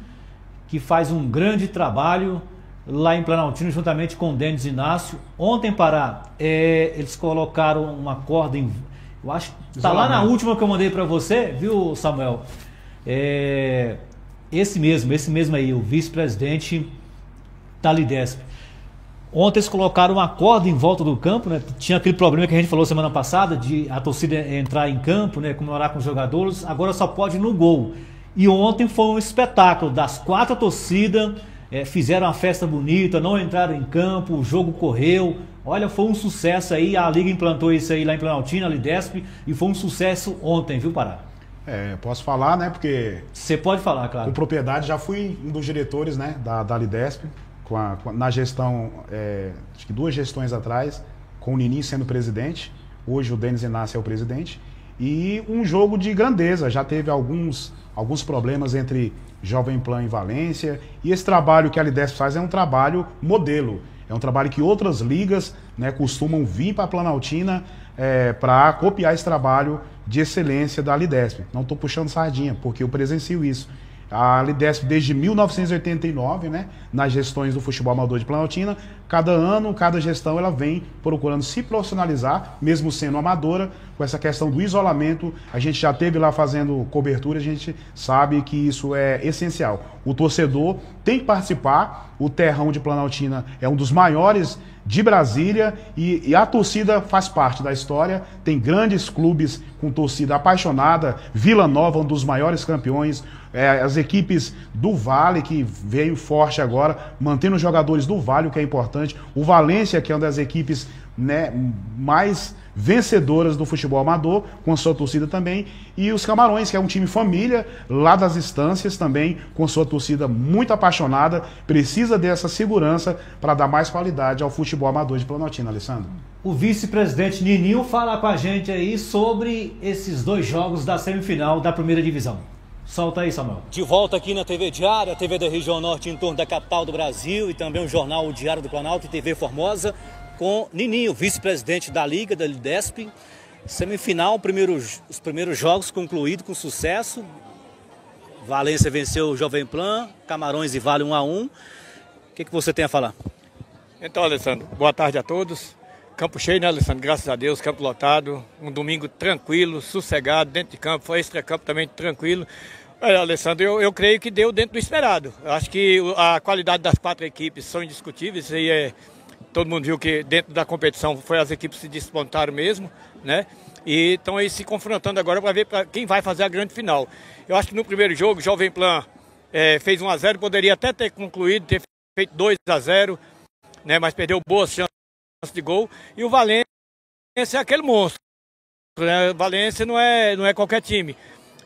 que faz um grande trabalho lá em Planaltina, juntamente com o Denis Inácio. Ontem, Pará, eles colocaram uma corda em... Eu acho que tá lá na última que eu mandei para você, viu, Samuel? Esse mesmo aí, o vice-presidente da Lidesp. Ontem eles colocaram uma corda em volta do campo, né? Tinha aquele problema que a gente falou semana passada, de a torcida entrar em campo, né? Comemorar com os jogadores, agora só pode ir no gol. E ontem foi um espetáculo, das 4 torcidas, fizeram uma festa bonita, não entraram em campo, o jogo correu. Olha, foi um sucesso aí, a Liga implantou isso aí lá em Planaltina, a Lidesp, e foi um sucesso ontem, viu, Pará? Posso falar, né? Porque... Você pode falar, claro. Com propriedade, já fui um dos diretores, né, da Lidesp, na gestão, acho que 2 gestões atrás, com o Nininho sendo presidente, hoje o Denis Inácio é o presidente, e um jogo de grandeza, já teve alguns problemas entre Jovem Plan e Valência, e esse trabalho que a Lidesp faz é um trabalho modelo, é um trabalho que outras ligas, né, costumam vir para a Planaltina para copiar esse trabalho de excelência da Lidesp. Não estou puxando sardinha, porque eu presencio isso. A Lidesp desde 1989, né, nas gestões do futebol amador de Planaltina, cada ano, cada gestão, ela vem procurando se profissionalizar, mesmo sendo amadora, com essa questão do isolamento. A gente já esteve lá fazendo cobertura, a gente sabe que isso é essencial. O torcedor tem que participar, o terrão de Planaltina é um dos maiores de Brasília e a torcida faz parte da história. Tem grandes clubes com torcida apaixonada, Vila Nova, um dos maiores campeões, as equipes do Vale, que veio forte agora, mantendo os jogadores do Vale, o que é importante, o Valência, que é uma das equipes, né, mais vencedoras do futebol amador, com a sua torcida também, e os Camarões, que é um time família, lá das Estâncias também, com sua torcida muito apaixonada, precisa dessa segurança para dar mais qualidade ao futebol amador de Planaltina, Alessandro. O vice-presidente Nininho fala com a gente aí sobre esses 2 jogos da semifinal da primeira divisão. Solta aí, Samuel. De volta aqui na TV Diário, a TV da Região Norte em torno da capital do Brasil, e também o jornal O Diário do Planalto e TV Formosa, com Nininho, vice-presidente da Liga, da Lidesp. Semifinal, os primeiros jogos concluídos com sucesso. Valência venceu o Jovem Plan, Camarões e Vale 1-1. O que você tem a falar? Então, Alessandro, boa tarde a todos. Campo cheio, né, Alessandro? Graças a Deus, campo lotado. Um domingo tranquilo, sossegado, dentro de campo. Foi extra-campo também tranquilo. Alessandro, eu creio que deu dentro do esperado. Eu acho que a qualidade das 4 equipes são indiscutíveis. E todo mundo viu que dentro da competição foi as equipes que se despontaram mesmo, né? E estão aí se confrontando agora para ver quem vai fazer a grande final. Eu acho que no primeiro jogo, o Jovem Plan fez 1-0, poderia até ter concluído, ter feito 2-0, né? Mas perdeu boas chances de gol. E o Valência é aquele monstro, né? O Valência não é qualquer time.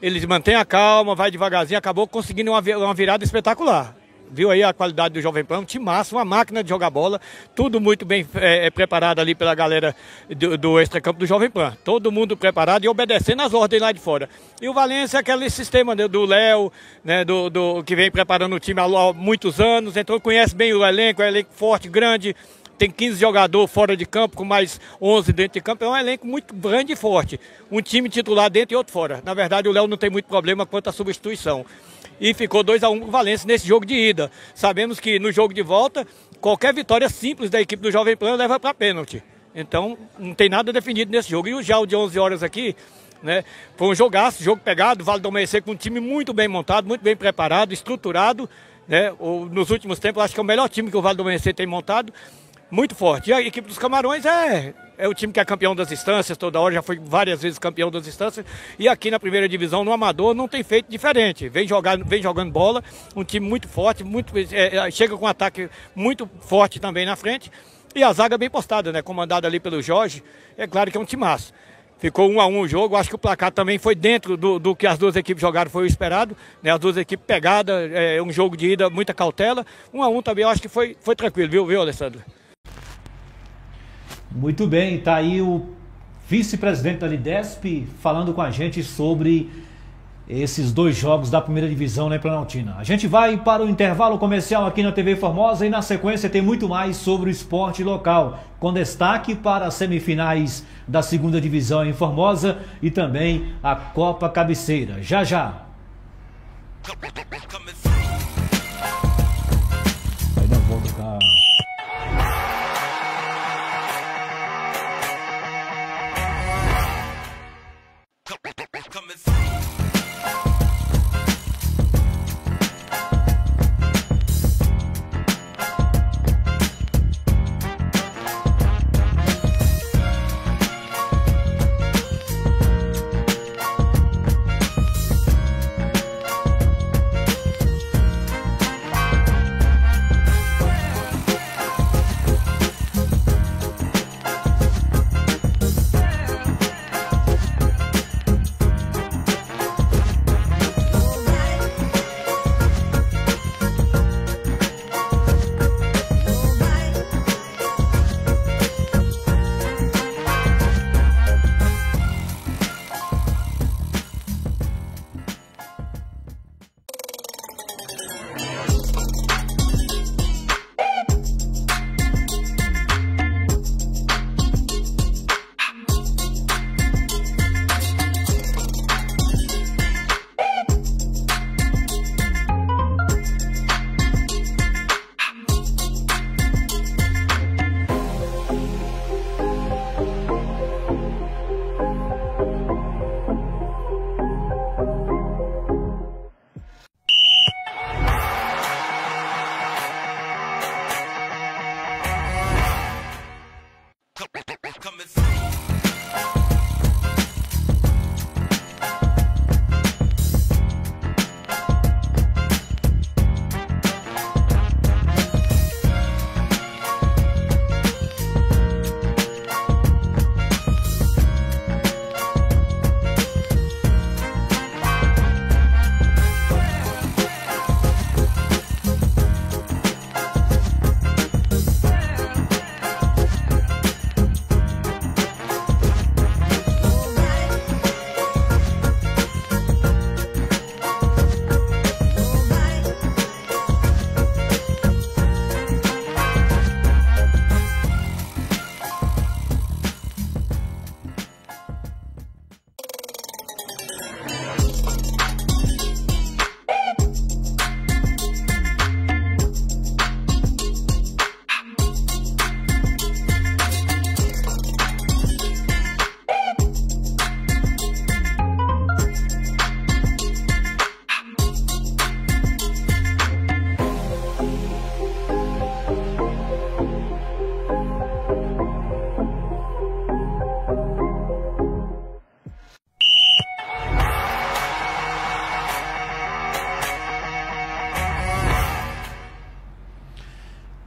Ele mantém a calma, vai devagarzinho, acabou conseguindo uma virada espetacular. Viu aí a qualidade do Jovem Pan, um time massa, uma máquina de jogar bola, tudo muito bem preparado ali pela galera do extracampo do Jovem Pan. Todo mundo preparado e obedecendo as ordens lá de fora. E o Valência é aquele sistema, né, do Léo, né, que vem preparando o time há muitos anos, então conhece bem o elenco, é um elenco forte, grande, tem 15 jogadores fora de campo, com mais 11 dentro de campo, é um elenco muito grande e forte. Um time titular dentro e outro fora. Na verdade, o Léo não tem muito problema quanto à substituição. E ficou 2-1 com o Valência nesse jogo de ida. Sabemos que no jogo de volta, qualquer vitória simples da equipe do Jovem Pan leva para pênalti. Então, não tem nada definido nesse jogo. E já o de 11 horas aqui, né, foi um jogaço, jogo pegado, Vale do Amanhecer com um time muito bem montado, muito bem preparado, estruturado, né? Nos últimos tempos, acho que é o melhor time que o Vale do Amanhecer tem montado, muito forte. E a equipe dos Camarões é o time que é campeão das instâncias, toda hora, já foi várias vezes campeão das instâncias, e aqui na primeira divisão, no Amador, não tem feito diferente, vem jogando bola, um time muito forte, chega com um ataque muito forte também na frente, e a zaga bem postada, né, comandada ali pelo Jorge, é claro que é um timaço. Ficou 1-1 o jogo, acho que o placar também foi dentro do que as duas equipes jogaram, foi o esperado, né, as duas equipes pegadas, um jogo de ida, muita cautela, 1-1 também, eu acho que foi tranquilo, viu, Alessandro? Muito bem, tá aí o vice-presidente da Lidesp falando com a gente sobre esses 2 jogos da primeira divisão na Planaltina. A gente vai para o intervalo comercial aqui na TV Formosa e na sequência tem muito mais sobre o esporte local, com destaque para as semifinais da segunda divisão em Formosa e também a Copa Cabeceira. Já já. Vai dar volta cá.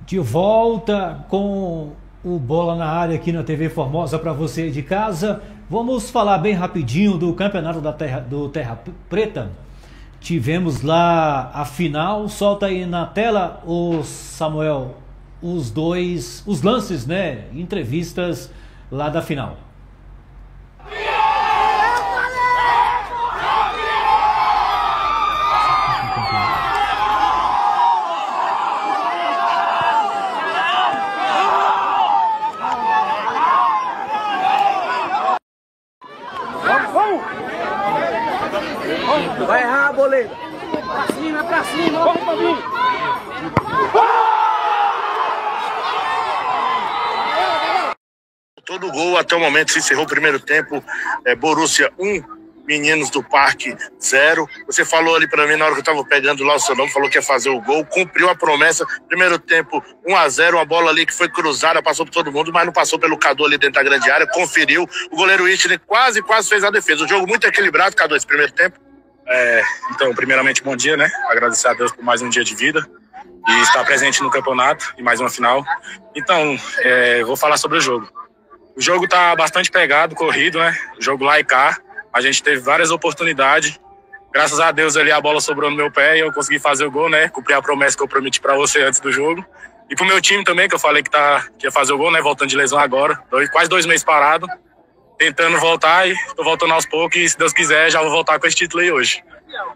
De volta com o Bola na Área aqui na TV Formosa para você de casa. Vamos falar bem rapidinho do campeonato do Terra Preta. Tivemos lá a final. Solta aí na tela, o Samuel, os lances, né? Entrevistas lá da final. Vai errar a boleta. Pra cima, vamos pra mim. Todo gol até o momento se encerrou o primeiro tempo. Borussia 1, Meninos do Parque 0. Você falou ali pra mim na hora que eu tava pegando lá o seu nome, falou que ia fazer o gol, cumpriu a promessa. Primeiro tempo 1-0, uma bola ali que foi cruzada, passou por todo mundo, mas não passou pelo Cadu ali dentro da grande área, conferiu. O goleiro Whitney quase fez a defesa. O jogo muito equilibrado, Cadu, esse primeiro tempo. Então, primeiramente, bom dia, né? Agradecer a Deus por mais um dia de vida e estar presente no campeonato e mais uma final. Então, vou falar sobre o jogo. O jogo tá bastante pegado, corrido, né? O jogo lá e cá. A gente teve várias oportunidades. Graças a Deus ali a bola sobrou no meu pé e eu consegui fazer o gol, né? Cumprir a promessa que eu prometi pra você antes do jogo. E pro meu time também, que eu falei que ia fazer o gol, né? Voltando de lesão agora. Quase 2 meses parado. Tentando voltar e tô voltando aos poucos e se Deus quiser já vou voltar com esse título aí hoje.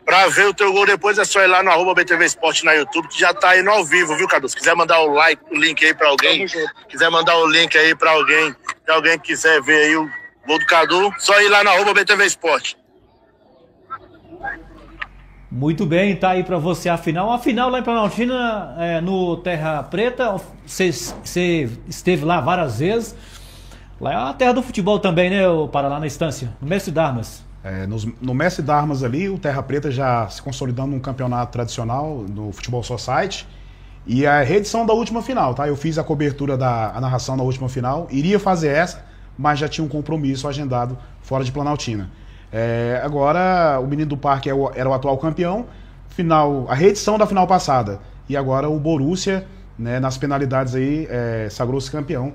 Pra ver o teu gol depois é só ir lá no @BTV Esporte na YouTube, que já tá indo ao vivo, viu, Cadu? Se quiser mandar o link aí pra alguém, quiser mandar o link aí pra alguém, se alguém quiser ver aí o gol do Cadu, só ir lá no @BTV Esporte. Muito bem, tá aí pra você a final. A final lá em Planaltina, no Terra Preta, você esteve lá várias vezes. Lá é a terra do futebol também, né, o Paraná na Estância, no Mestre Darmas. No Mestre Darmas ali, o Terra Preta já se consolidando num campeonato tradicional no Futebol Society. E a reedição da última final, tá? Eu fiz a cobertura a narração da última final, iria fazer essa, mas já tinha um compromisso agendado fora de Planaltina. Agora, o Menino do Parque era o atual campeão, a reedição da final passada. E agora o Borussia, né, nas penalidades aí, sagrou-se campeão.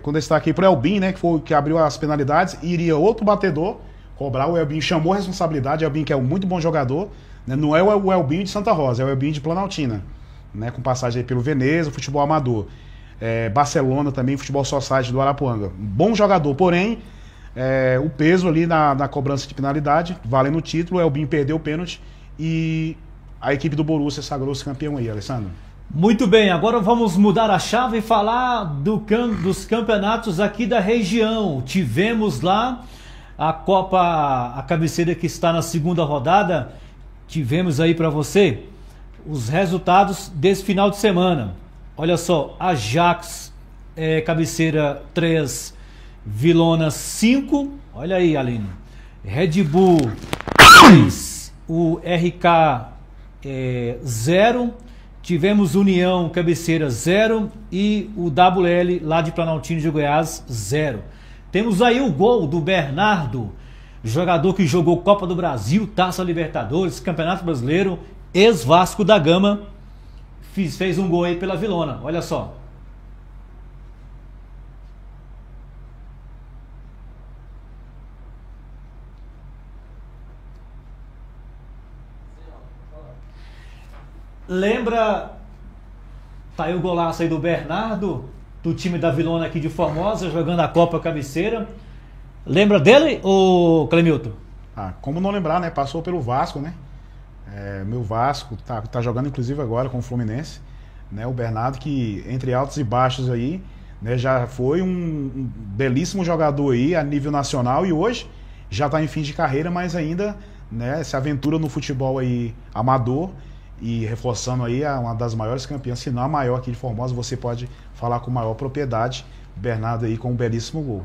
Com destaque para o Elbin, né, que foi que abriu as penalidades, e iria outro batedor cobrar. O Elbin chamou a responsabilidade. O Elbin, que é um muito bom jogador, né, não é o Elbin de Santa Rosa, é o Elbin de Planaltina, né, com passagem aí pelo Veneza, futebol amador, Barcelona também, futebol society do Arapuanga. Um bom jogador, porém o peso ali na cobrança de penalidade, valendo o título. O Elbin perdeu o pênalti e a equipe do Borussia sagrou-se campeão aí, Alessandro. Muito bem, agora vamos mudar a chave e falar dos campeonatos aqui da região. Tivemos lá a cabeceira que está na segunda rodada. Tivemos aí para você os resultados desse final de semana. Olha só, Ajax, cabeceira 3, Vilona 5. Olha aí, Aline. Red Bull 3, o RK 0. Tivemos União, cabeceira 0 e o WL lá de Planaltina de Goiás 0. Temos aí o gol do Bernardo, jogador que jogou Copa do Brasil, Taça Libertadores, Campeonato Brasileiro, ex-Vasco da Gama, fez um gol aí pela Vilona, olha só. Lembra, tá aí o golaço aí do Bernardo, do time da Vilona aqui de Formosa, jogando a Copa Cabeceira. Lembra dele, ô Clemilton? Como não lembrar, né? Passou pelo Vasco, né? Meu Vasco tá jogando inclusive agora com o Fluminense, né? O Bernardo, que entre altos e baixos aí, né, já foi um belíssimo jogador aí a nível nacional e hoje já tá em fim de carreira, mas ainda, né, se aventura no futebol aí amador. E reforçando aí, uma das maiores campeãs, se não a maior aqui de Formosa, você pode falar com maior propriedade. Bernardo aí com um belíssimo gol.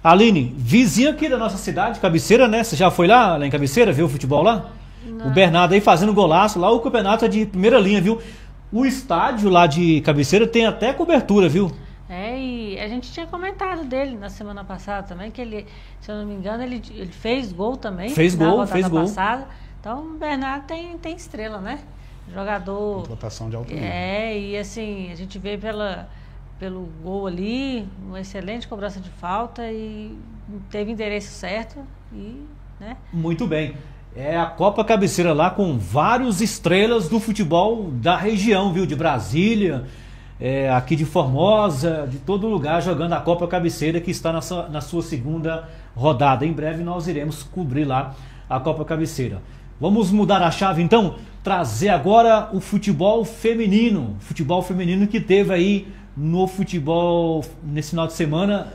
Aline, vizinho aqui da nossa cidade, Cabeceira, né? Você já foi lá em Cabeceira, viu o futebol lá? Não. O Bernardo aí fazendo golaço, lá o campeonato é de primeira linha, viu? O estádio lá de Cabeceira tem até cobertura, viu? E a gente tinha comentado dele na semana passada também, que ele, se eu não me engano, ele fez gol também. Fez gol, fez gol. Passada. Então o Bernardo tem estrela, né? Jogador... Votação de alto nível. E assim, a gente vê pelo gol ali, uma excelente cobrança de falta e teve endereço certo e, né? Muito bem. É a Copa Cabeceira lá com vários estrelas do futebol da região, viu? De Brasília, aqui de Formosa, de todo lugar jogando a Copa Cabeceira que está na sua segunda rodada. Em breve nós iremos cobrir lá a Copa Cabeceira. Vamos mudar a chave então? Trazer agora o futebol feminino. Futebol feminino que teve aí no futebol nesse final de semana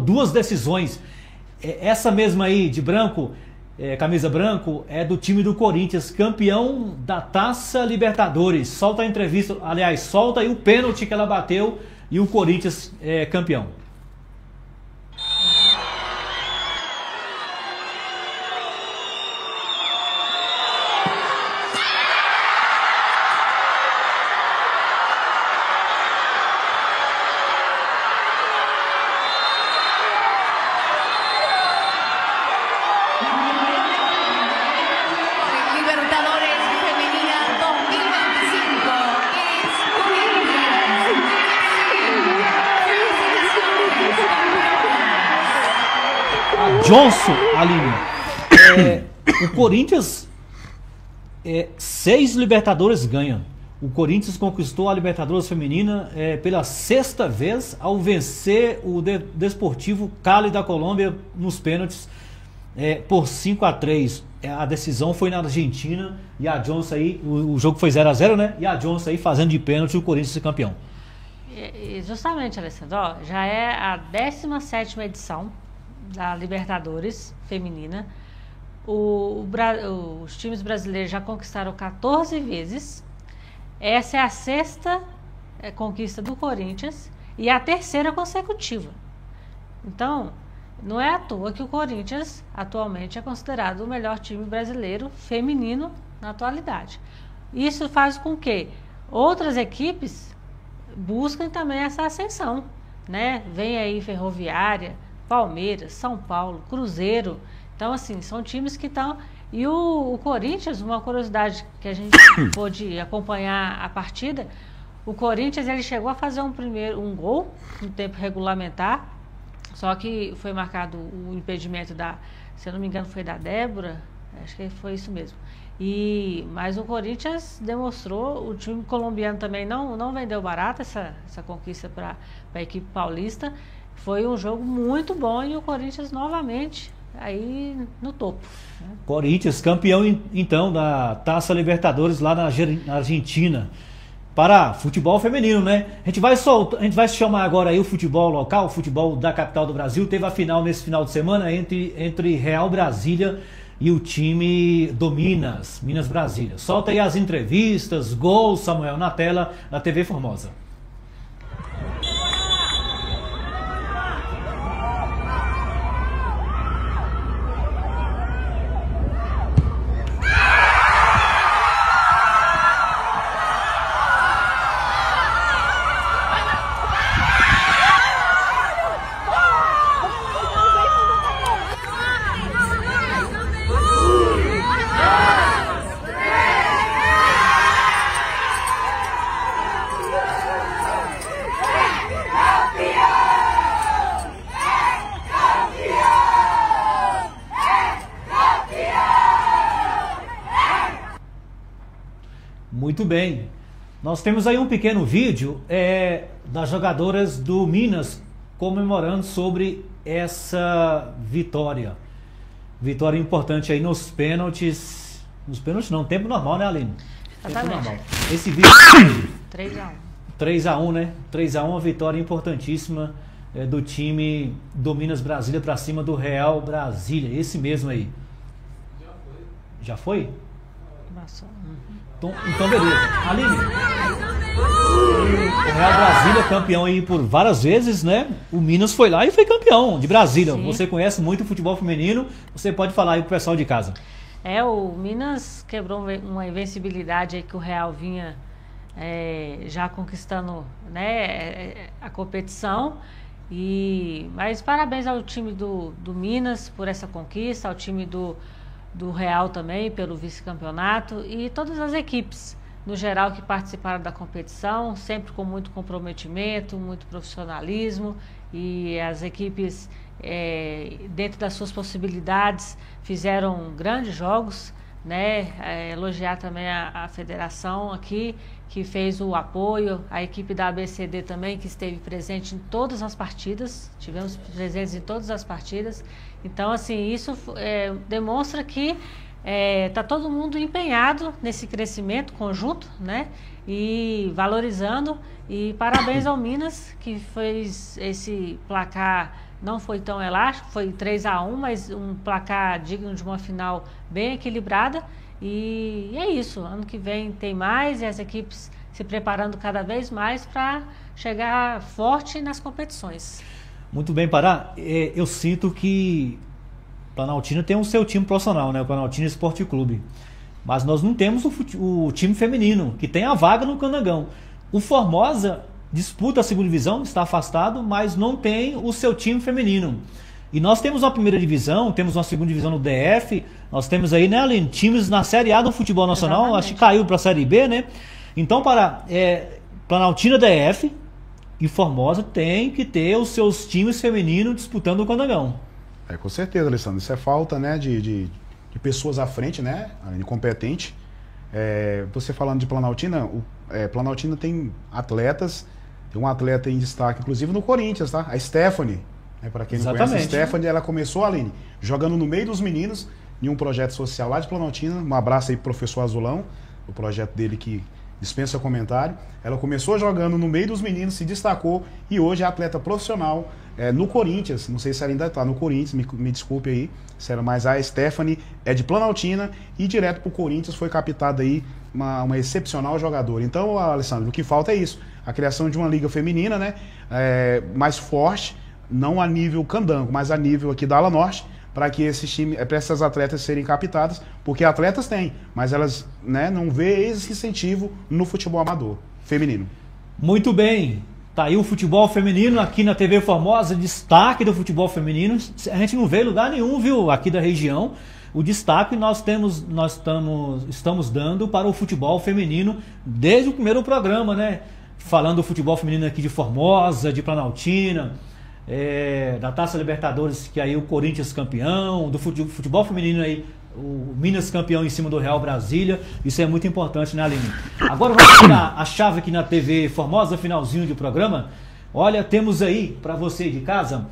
duas decisões. Essa mesma aí de branco, camisa branco, é do time do Corinthians, campeão da Taça Libertadores. Solta a entrevista, aliás, solta aí o pênalti que ela bateu e o Corinthians é campeão. Johnson, Aline, o Corinthians 6 Libertadores ganha. O Corinthians conquistou a Libertadores feminina pela 6ª vez ao vencer o Desportivo Cali da Colômbia nos pênaltis por 5-3. A decisão foi na Argentina e a Johnson aí, o jogo foi 0-0, né? E a Johnson aí fazendo de pênalti o Corinthians ser campeão. Justamente, Alessandro, já é a 17ª edição da Libertadores feminina. Os times brasileiros já conquistaram 14 vezes. Essa é a 6ª conquista do Corinthians e a 3ª consecutiva. Então, não é à toa que o Corinthians atualmente é considerado o melhor time brasileiro feminino na atualidade. Isso faz com que outras equipes busquem também essa ascensão, né? Vem aí Ferroviária, Palmeiras, São Paulo, Cruzeiro. Então, assim, são times que estão... E o Corinthians, uma curiosidade que a gente pôde acompanhar a partida, o Corinthians ele chegou a fazer um gol no tempo regulamentar, só que foi marcado o impedimento se eu não me engano, foi da Débora, acho que foi isso mesmo. Mas o Corinthians demonstrou, o time colombiano também não vendeu barato essa conquista para a equipe paulista. Foi um jogo muito bom e o Corinthians novamente aí no topo. Né? Corinthians campeão então da Taça Libertadores lá na Argentina. Para futebol feminino, né? A gente vai chamar agora aí o futebol local, o futebol da capital do Brasil. Teve a final nesse final de semana entre Real Brasília e o time do Minas Brasília. Solta aí as entrevistas, gols, Samuel, na tela da TV Formosa. Muito bem. Nós temos aí um pequeno vídeo das jogadoras do Minas comemorando sobre essa vitória. Vitória importante aí nos pênaltis. Nos pênaltis não, tempo normal, né, Aline? Tempo normal. Esse vídeo 3-1. 3-1, né? 3-1, uma vitória importantíssima do time do Minas Brasília para cima do Real Brasília. Esse mesmo aí. Já foi? Então beleza. Aline, o Real Brasília campeão aí por várias vezes, né? O Minas foi lá e foi campeão de Brasília. Sim. Você conhece muito o futebol feminino, você pode falar aí pro pessoal de casa. O Minas quebrou uma invencibilidade aí que o Real vinha já conquistando, né, a competição. Mas parabéns ao time do Minas por essa conquista, ao time do do Real também, pelo vice-campeonato, e todas as equipes, no geral, que participaram da competição, sempre com muito comprometimento, muito profissionalismo, e as equipes, dentro das suas possibilidades, fizeram grandes jogos, né? Elogiar também a federação aqui, que fez o apoio, a equipe da ABCD também, que esteve presente em todas as partidas, tivemos presentes em todas as partidas. Então, assim, isso demonstra que está todo mundo empenhado nesse crescimento conjunto, né? E valorizando. E parabéns ao Minas, que fez esse placar, não foi tão elástico, foi 3-1, mas um placar digno de uma final bem equilibrada. E é isso, ano que vem tem mais, e as equipes se preparando cada vez mais para chegar forte nas competições. Muito bem, Pará. Eu sinto que Planaltina tem o seu time profissional, né? O Planaltina Esporte Clube. Mas nós não temos o time feminino, que tem a vaga no Candangão. O Formosa disputa a segunda divisão, está afastado, mas não tem o seu time feminino. E nós temos uma primeira divisão, temos uma segunda divisão no DF, nós temos aí, né, Aline, times na Série A do futebol nacional. Exatamente. Acho que caiu para a Série B, né? Então, para Planaltina DF e Formosa tem que ter os seus times femininos disputando o Candangão. Com certeza, Alessandro. Isso é falta, né, de pessoas à frente, né, Aline, competente. Você falando de Planaltina, Planaltina tem atletas, tem um atleta em destaque, inclusive no Corinthians, tá? A Stephanie. Para quem não conhece, a Stephanie, ela começou, Aline, jogando no meio dos meninos, em um projeto social lá de Planaltina. Um abraço aí pro professor Azulão, o projeto dele que dispensa comentário. Ela começou jogando no meio dos meninos, se destacou e hoje é atleta profissional no Corinthians. Não sei se ela ainda está no Corinthians, me desculpe aí, mas a Stephanie é de Planaltina e direto pro Corinthians foi captada aí uma excepcional jogadora. Então, Alessandro, o que falta é isso, a criação de uma liga feminina, né, mais forte, não a nível Candango, mas a nível aqui da Ala Norte, para que esses times, para essas atletas serem captadas, porque atletas têm, mas elas, né, não vê esse incentivo no futebol amador feminino. Muito bem, tá aí o futebol feminino aqui na TV Formosa, destaque do futebol feminino. A gente não vê lugar nenhum, viu, aqui da região. O destaque nós estamos dando para o futebol feminino desde o primeiro programa, né? Falando do futebol feminino aqui de Formosa, de Planaltina, da Taça Libertadores, que aí o Corinthians campeão, do futebol feminino aí, o Minas campeão em cima do Real Brasília. Isso é muito importante, né, Aline? Agora vamos tirar a chave aqui na TV Formosa, finalzinho de programa. Olha, temos aí para você de casa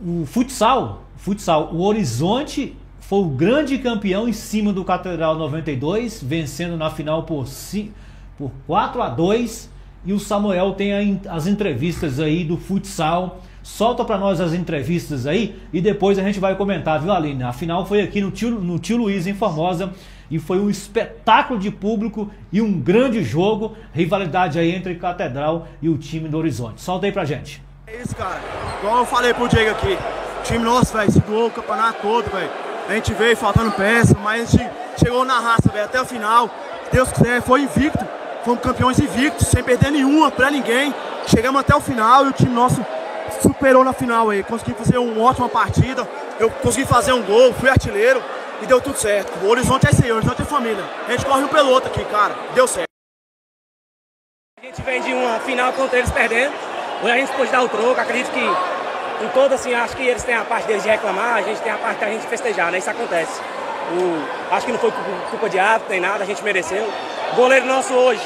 o futsal. O Horizonte foi o grande campeão em cima do Catedral 92, vencendo na final por 4-2. E o Samuel tem as entrevistas aí do futsal. Solta para nós as entrevistas aí e depois a gente vai comentar, viu, Aline? A final foi aqui no Tio Luiz, em Formosa, e foi um espetáculo de público e um grande jogo. Rivalidade aí entre Catedral e o time do Horizonte. Solta aí pra gente. É isso, cara. Igual eu falei pro Diego aqui, o time nosso, velho, se doou o campeonato todo, velho. A gente veio faltando peça, mas a gente chegou na raça, velho, até o final. Se Deus quiser, foi invicto. Fomos campeões invictos, sem perder nenhuma pra ninguém. Chegamos até o final e o time nosso superou na final aí. Consegui fazer uma ótima partida. Eu consegui fazer um gol, fui artilheiro e deu tudo certo. O Horizonte é esse aí, o Horizonte é família. A gente corre um pelo outro aqui, cara. Deu certo. A gente vem de uma final contra eles perdendo. Hoje a gente pôde dar o troco. Acredito que em todo, assim, acho que eles têm a parte deles de reclamar, a gente tem a parte da gente festejar, né? Isso acontece. Acho que não foi culpa de árbitro, nem nada, a gente mereceu. O goleiro nosso hoje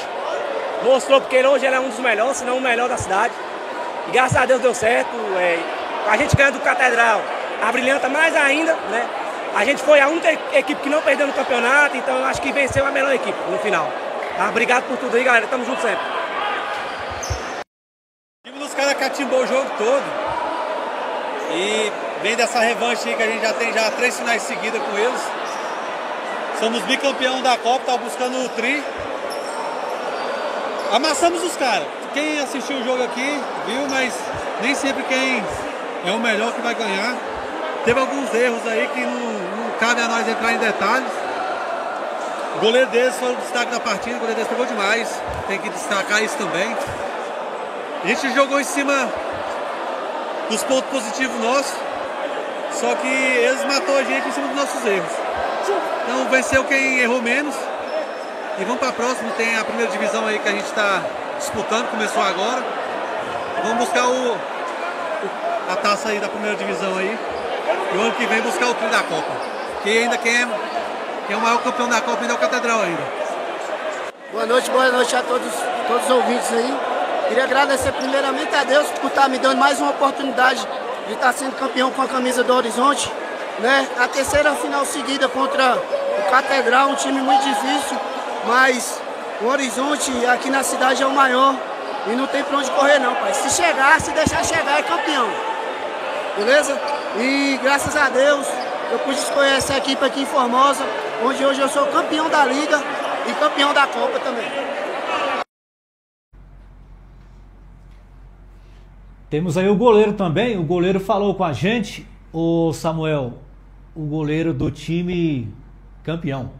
mostrou, porque hoje ele é um dos melhores, se não o melhor da cidade. E graças a Deus deu certo. A gente ganha do Catedral, a brilhanta mais ainda, né? A gente foi a única equipe que não perdeu no campeonato, então acho que venceu a melhor equipe no final. Tá? Obrigado por tudo aí, galera. Tamo junto sempre. O time dos caras catimbou o jogo todo. E vem dessa revanche aí que a gente já tem 3 finais seguidas com eles. Somos bicampeão da Copa, tá buscando o tri. Amassamos os caras. Quem assistiu o jogo aqui viu, mas nem sempre quem é o melhor que vai ganhar. Teve alguns erros aí que não cabe a nós entrar em detalhes. O goleiro deles foi o destaque da partida, o goleiro deles pegou demais. Tem que destacar isso também. A gente jogou em cima dos pontos positivos nossos. Só que eles matou a gente em cima dos nossos erros. Então venceu quem errou menos. E vamos para a próxima, tem a primeira divisão aí que a gente está disputando, começou agora. Vamos buscar a taça aí da primeira divisão aí. E o ano que vem buscar o tri da Copa. Que ainda quem é o maior campeão da Copa ainda é o Catedral ainda. Boa noite a todos os ouvintes aí. Queria agradecer primeiramente a Deus por estar me dando mais uma oportunidade de estar sendo campeão com a camisa do Horizonte, né? A terceira final seguida contra o Catedral, um time muito difícil, mas o Horizonte aqui na cidade é o maior e não tem pra onde correr não, pai. Se deixar chegar, é campeão. Beleza? E graças a Deus eu pude escolher essa equipe aqui em Formosa, onde hoje eu sou campeão da Liga e campeão da Copa também. Temos aí o goleiro também, o goleiro falou com a gente, o Samuel, o goleiro do time campeão.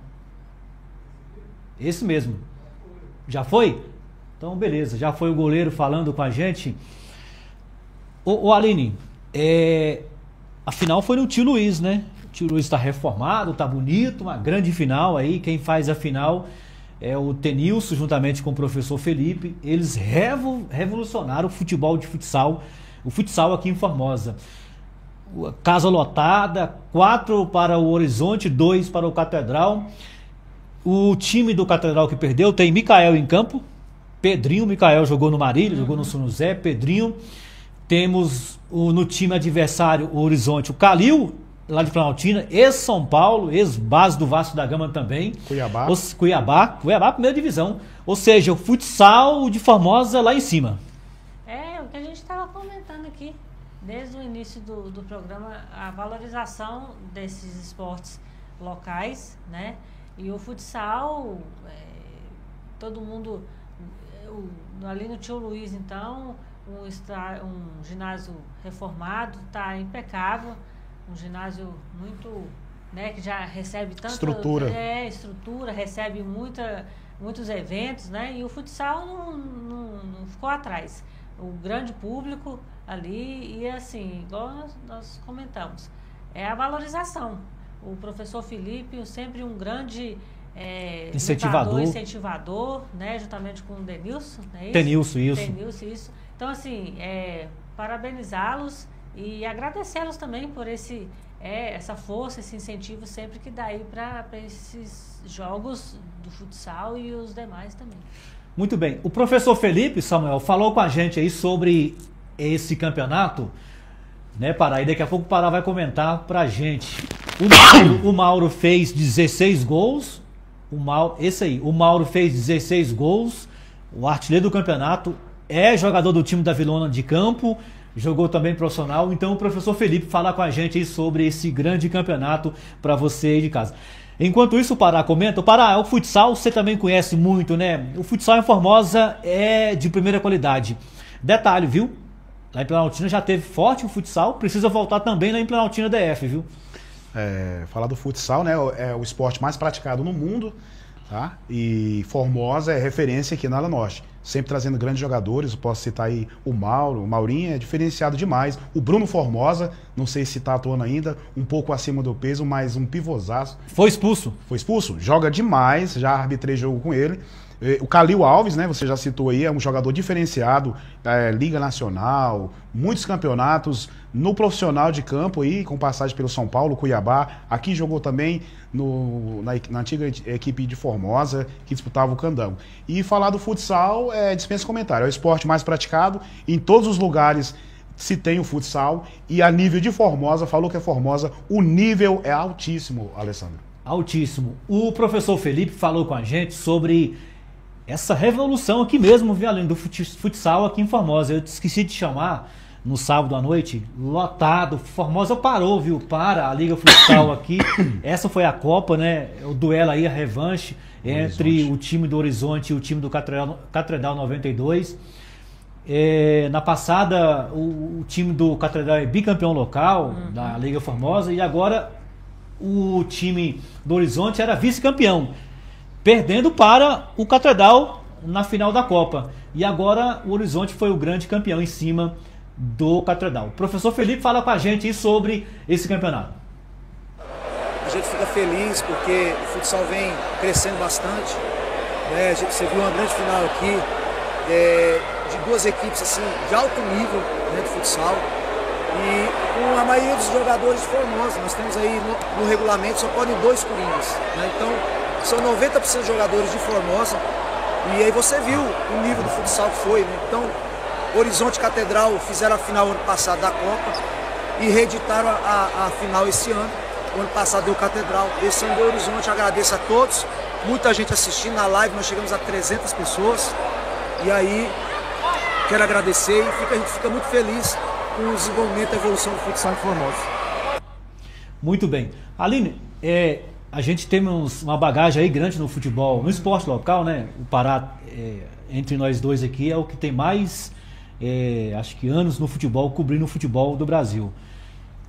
Esse mesmo. Já foi? Então beleza, já foi o goleiro falando com a gente. Ô Aline, a final foi no Tio Luiz, né? O Tio Luiz está reformado, tá bonito, uma grande final aí, quem faz a final é o Tenilson, juntamente com o professor Felipe. Eles revolucionaram o futebol de futsal, o futsal aqui em Formosa. Casa lotada, 4 para o Horizonte, 2 para o Catedral. O time do Catedral que perdeu tem Micael em campo, Pedrinho, Micael jogou no Marília, jogou no São José, Pedrinho. Temos no time adversário, o Horizonte, o Calil, lá de Planaltina, ex-São Paulo, ex-base do Vasco da Gama também. Cuiabá, primeira divisão. Ou seja, o futsal de Formosa lá em cima. É, o que a gente estava comentando aqui, desde o início do programa, a valorização desses esportes locais, né? E o futsal, todo mundo, ali no Tio Luiz, então, um ginásio reformado, está impecável. Um ginásio muito, né, que já recebe tanta estrutura, recebe muitos eventos, né? E o futsal não ficou atrás. O grande público ali, e assim, igual nós comentamos, é incentivador. O professor Felipe, sempre um grande incentivador, né? Juntamente com o Denilson, né? Denilson, isso. Então, assim, parabenizá-los e agradecê-los também por essa força, esse incentivo sempre que dá aí para esses jogos do futsal e os demais também. Muito bem. O professor Felipe, Samuel, falou com a gente aí sobre esse campeonato, né, Pará? E daqui a pouco o Pará vai comentar pra gente. O Mauro fez 16 gols. O Mauro fez 16 gols. O artilheiro do campeonato, é jogador do time da Vilona de Campo. Jogou também profissional. Então o professor Felipe fala com a gente aí sobre esse grande campeonato para você aí de casa. Enquanto isso, o Pará comenta. O futsal você também conhece muito, né? O futsal em Formosa é de primeira qualidade. Detalhe, viu? Lá em Planaltina já teve forte o futsal. Precisa voltar também lá em Planaltina DF, viu? Falar do futsal, né? É o esporte mais praticado no mundo, tá? E Formosa é referência aqui na Ala Norte. Sempre trazendo grandes jogadores, eu posso citar aí o Maurinho é diferenciado demais. O Bruno Formosa, não sei se está atuando ainda, um pouco acima do peso, mas um pivôzaço. Foi expulso? Foi expulso, joga demais, já arbitrei jogo com ele. O Calil Alves, né, você já citou aí, é um jogador diferenciado, Liga Nacional, muitos campeonatos no profissional de campo aí, com passagem pelo São Paulo, Cuiabá. Aqui jogou também na antiga equipe de Formosa, que disputava o Candango. E falar do futsal dispensa comentário, é o esporte mais praticado, em todos os lugares se tem o futsal, e a nível de Formosa, falou que é Formosa, o nível é altíssimo, Alessandro. Altíssimo. O professor Felipe falou com a gente sobre essa revolução aqui mesmo, viu, além do futsal aqui em Formosa. Eu esqueci de chamar no sábado à noite, lotado. Formosa parou, viu? Para a Liga Futsal aqui. Essa foi a Copa, né? O duelo aí, a revanche entre o time do Horizonte e o time do Catedral 92. Na passada, o time do Catedral é bicampeão local da Liga Formosa, e agora o time do Horizonte era vice-campeão, perdendo para o Catedral na final da Copa. E agora o Horizonte foi o grande campeão em cima do Catedral. O professor Felipe fala com a gente sobre esse campeonato. A gente fica feliz porque o futsal vem crescendo bastante, né? Você viu uma grande final aqui, de duas equipes assim, de alto nível, né, de futsal, e com a maioria dos jogadores de Formosa. Nós temos aí no regulamento só podem 2 coringas, né? Então são 90% de jogadores de Formosa, e aí você viu o nível do futsal que foi, né? Então Horizonte e Catedral fizeram a final ano passado da Copa e reeditaram a final esse ano. O ano passado deu Catedral, esse ano deu Horizonte. Agradeço a todos, muita gente assistindo na live, nós chegamos a 300 pessoas. E aí, quero agradecer e a gente fica muito feliz com o desenvolvimento e a evolução do futsal em Formosa. Muito bem. Aline, a gente tem uma bagagem aí grande no futebol, no esporte local, né? O Pará, entre nós dois aqui, é o que tem mais, acho que anos no futebol, cobrindo o futebol do Brasil.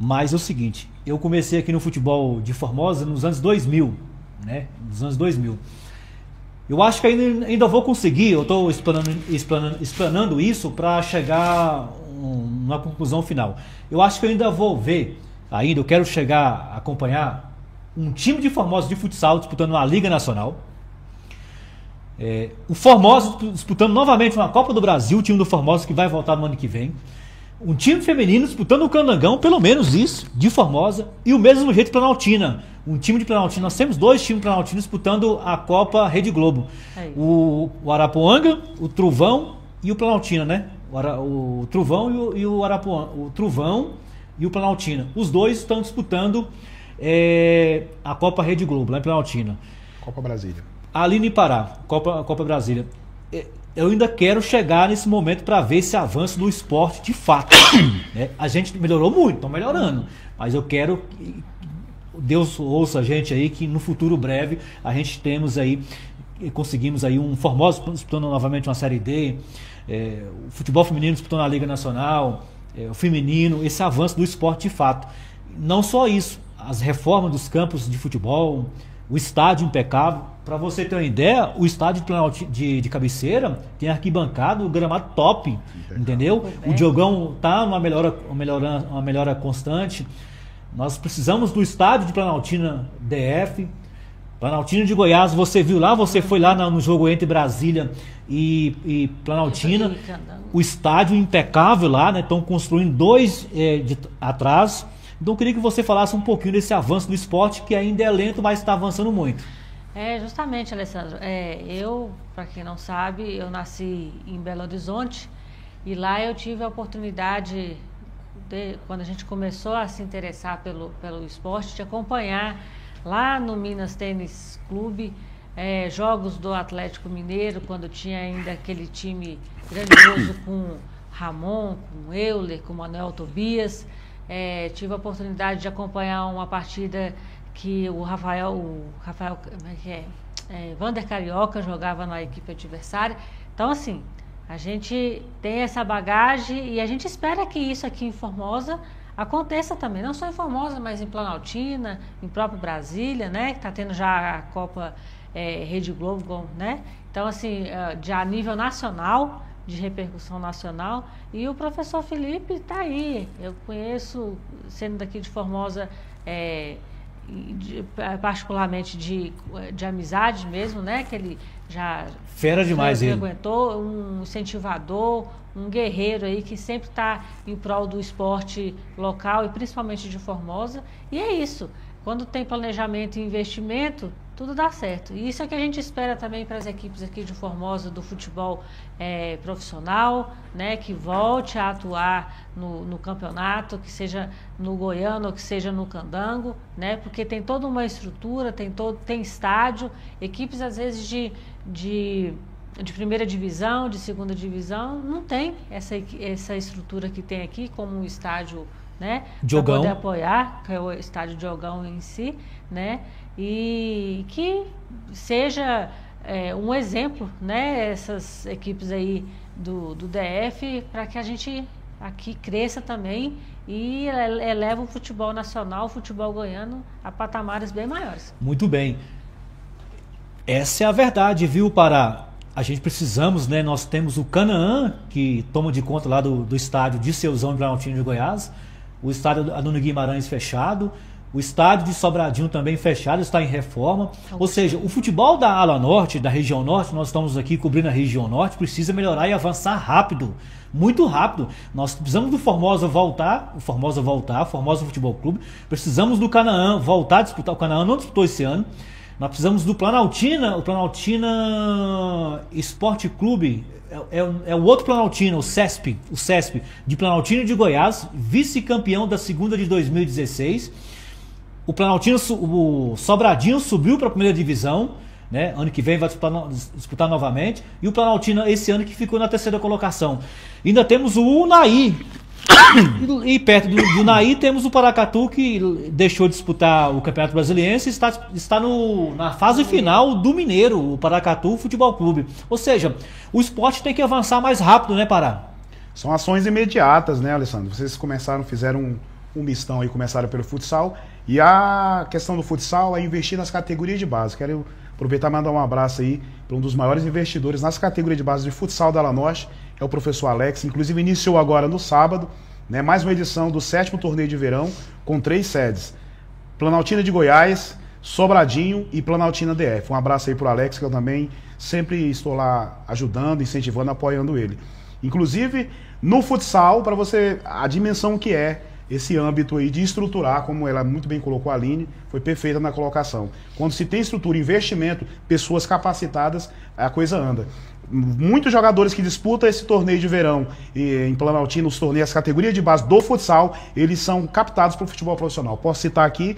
Mas é o seguinte, eu comecei aqui no futebol de Formosa nos anos 2000, né? Nos anos 2000. Eu acho que ainda vou conseguir, eu estou explanando isso para chegar numa conclusão final. Eu acho que eu ainda vou ver, eu quero chegar a acompanhar um time de Formosa de futsal disputando uma Liga Nacional. O Formosa disputando novamente uma Copa do Brasil, o time do Formosa que vai voltar no ano que vem. Um time feminino disputando o Candangão, pelo menos isso, de Formosa. E o mesmo jeito Planaltina. Um time de Planaltina, nós temos 2 times de Planaltina disputando a Copa Rede Globo. O Arapuanga, o Truvão e o Planaltina, né? O Truvão e o Arapuanga. O Truvão e o Planaltina. Os dois estão disputando a Copa Rede Globo, lá em Planaltina. Copa Brasília. Ali no Pará, Copa Brasília. Eu ainda quero chegar nesse momento para ver esse avanço do esporte de fato. Né? A gente melhorou muito, estão melhorando. Mas eu quero que Deus ouça a gente aí, que no futuro breve a gente conseguimos aí um Formosa disputando novamente uma Série D, o futebol feminino disputando a Liga Nacional, o feminino, esse avanço do esporte de fato. Não só isso, as reformas dos campos de futebol, o estádio impecável. Para você ter uma ideia, o estádio de cabeceira tem arquibancada, o gramado top, entendeu? O Diogão tá uma melhora constante. Nós precisamos do estádio de Planaltina DF. Planaltina de Goiás, você viu lá, você foi lá no jogo entre Brasília e Planaltina. O estádio impecável lá, né? Estão construindo 2 atrás. Então eu queria que você falasse um pouquinho desse avanço do esporte, que ainda é lento, mas está avançando muito. Justamente, Alessandro. Eu, para quem não sabe, eu nasci em Belo Horizonte e lá eu tive a oportunidade, quando a gente começou a se interessar pelo esporte, de acompanhar lá no Minas Tênis Clube jogos do Atlético Mineiro, quando tinha ainda aquele time grandioso com Ramon, com Euler, com Manuel Tobias. Tive a oportunidade de acompanhar uma partida que o Vander Carioca jogava na equipe adversária. Então, assim, a gente tem essa bagagem e a gente espera que isso aqui em Formosa aconteça também. Não só em Formosa, mas em Planaltina, em próprio Brasília, né? Que está tendo já a Copa Rede Globo, né? Então, assim, já a nível nacional, de repercussão nacional. E o professor Felipe está aí. Eu conheço, sendo daqui de Formosa, particularmente de amizade mesmo, né? Que ele já fera demais, ele aguentou, um incentivador, um guerreiro aí que sempre está em prol do esporte local e principalmente de Formosa. E é isso. Quando tem planejamento e investimento, tudo dá certo. E isso é que a gente espera também para as equipes aqui de Formosa do futebol profissional, né, que volte a atuar no campeonato, que seja no Goiano ou que seja no Candango, né, porque tem toda uma estrutura, tem estádio, equipes às vezes de primeira divisão, de segunda divisão, não tem essa estrutura que tem aqui, como um estádio, né, para poder apoiar, que é o estádio Diogão em si, né, e que seja um exemplo, né, essas equipes aí do DF, para que a gente aqui cresça também e eleva o futebol nacional, o futebol goiano a patamares bem maiores. Muito bem. Essa é a verdade, viu, Pará? a gente precisamos, né? Nós temos o Canaã, que toma de conta lá do estádio de Seuzão e Planaltino de Goiás, o estádio Adônio Guimarães fechado, o estádio de Sobradinho também fechado, está em reforma. Ou seja, o futebol da ala norte, da região norte, nós estamos aqui cobrindo a região norte, precisa melhorar e avançar rápido, muito rápido. Nós precisamos do Formosa voltar, o Formosa Futebol Clube. Precisamos do Canaã voltar a disputar. O Canaã não disputou esse ano. Nós precisamos do Planaltina, o Planaltina Esporte Clube, é o outro Planaltina, o CESP de Planaltina de Goiás, vice-campeão da segunda de 2016. O Planaltina, o Sobradinho subiu para a primeira divisão, né? Ano que vem vai disputar novamente. E o Planaltina esse ano que ficou na terceira colocação. Ainda temos o Unai. E perto do Unai temos o Paracatu, que deixou de disputar o Campeonato Brasiliense e está na fase final do Mineiro, o Paracatu Futebol Clube. Ou seja, o esporte tem que avançar mais rápido, né, Pará? São ações imediatas, né, Alessandro? Vocês fizeram um mistão aí, começaram pelo futsal. E a questão do futsal é investir nas categorias de base. Quero aproveitar e mandar um abraço aí para um dos maiores investidores nas categorias de base de futsal da Ala Norte, é o professor Alex. Inclusive iniciou agora no sábado, né, mais uma edição do 7º torneio de verão, com 3 sedes. Planaltina de Goiás, Sobradinho e Planaltina DF. Um abraço aí para o Alex, que eu também sempre estou lá ajudando, incentivando, apoiando ele. Inclusive, no futsal, para você, a dimensão que é esse âmbito aí de estruturar, como ela muito bem colocou a Aline, foi perfeita na colocação. Quando se tem estrutura, investimento, pessoas capacitadas, a coisa anda. Muitos jogadores que disputam esse torneio de verão em Planaltina, os torneios, as categorias de base do futsal, eles são captados para o futebol profissional. Posso citar aqui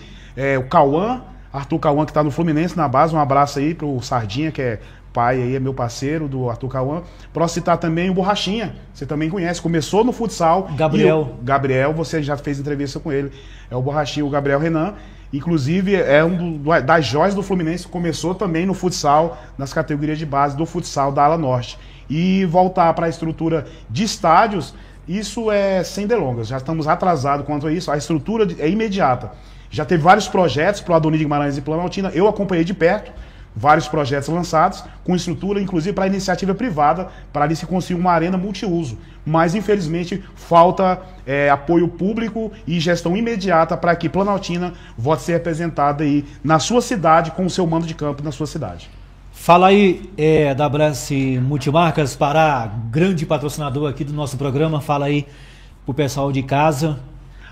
o Cauã, Arthur Cauã, que está no Fluminense na base, um abraço aí para o Sardinha, que é pai aí, é meu parceiro do Arthur Cauã. Posso citar também o Borrachinha, você também conhece, começou no futsal. Gabriel, você já fez entrevista com ele, é o Borrachinha, o Gabriel Renan, inclusive é das joias do Fluminense, começou também no futsal, nas categorias de base do futsal da Ala Norte. E voltar para a estrutura de estádios, isso é sem delongas, já estamos atrasados quanto a isso, a estrutura é imediata. Já teve vários projetos para o Adônio Guimarães e Planaltina, eu acompanhei de perto, vários projetos lançados, com estrutura, inclusive, para iniciativa privada, para ali se conseguir uma arena multiuso. Mas, infelizmente, falta apoio público e gestão imediata para que Planaltina volte a ser representada aí na sua cidade, com o seu mando de campo na sua cidade. Fala aí da Bresse Multimarcas, Pará, grande patrocinador aqui do nosso programa. Fala aí pro pessoal de casa.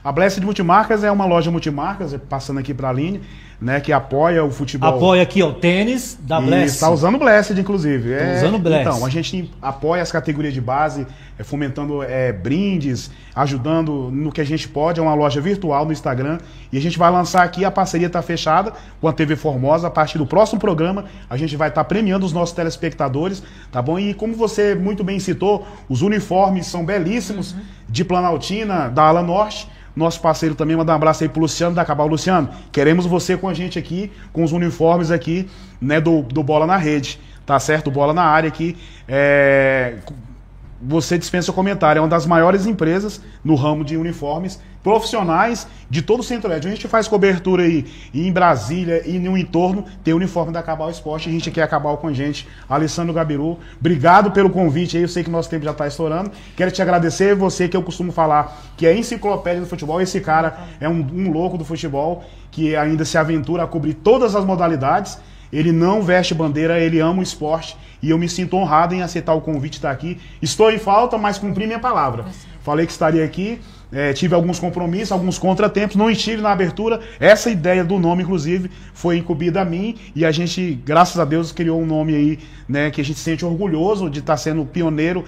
A Blessed Multimarcas é uma loja multimarcas, passando aqui para a Aline, né, que apoia o futebol. Apoia aqui, ó, o tênis da Blessed. Está usando o Blessed, inclusive. Usando o Blessed. Então, a gente apoia as categorias de base, fomentando brindes, ajudando no que a gente pode. É uma loja virtual no Instagram. E a gente vai lançar aqui, a parceria está fechada com a TV Formosa. A partir do próximo programa, a gente vai estar premiando os nossos telespectadores, tá bom? E como você muito bem citou, os uniformes são belíssimos, de Planaltina, da Ala Norte. Nosso parceiro também, mandar um abraço aí pro Luciano da Cabal. Luciano, queremos você com a gente aqui, com os uniformes aqui, né, do Bola na Rede, tá certo? Bola na área aqui. Você dispensa o comentário, é uma das maiores empresas no ramo de uniformes profissionais de todo o Centro-Oeste. A gente faz cobertura aí em Brasília e no entorno, tem o uniforme da Cabal Esporte, a gente quer acabar com a gente. Alessandro Gabiru, obrigado pelo convite aí, eu sei que nosso tempo já está estourando. Quero te agradecer, você que eu costumo falar que é enciclopédia do futebol, esse cara é um louco do futebol, que ainda se aventura a cobrir todas as modalidades. Ele não veste bandeira, ele ama o esporte e eu me sinto honrado em aceitar o convite de estar aqui. Estou em falta, mas cumpri minha palavra. Falei que estaria aqui, tive alguns compromissos, alguns contratempos, não estive na abertura. Essa ideia do nome, inclusive, foi incumbida a mim e a gente, graças a Deus, criou um nome aí, né, que a gente se sente orgulhoso de estar sendo pioneiro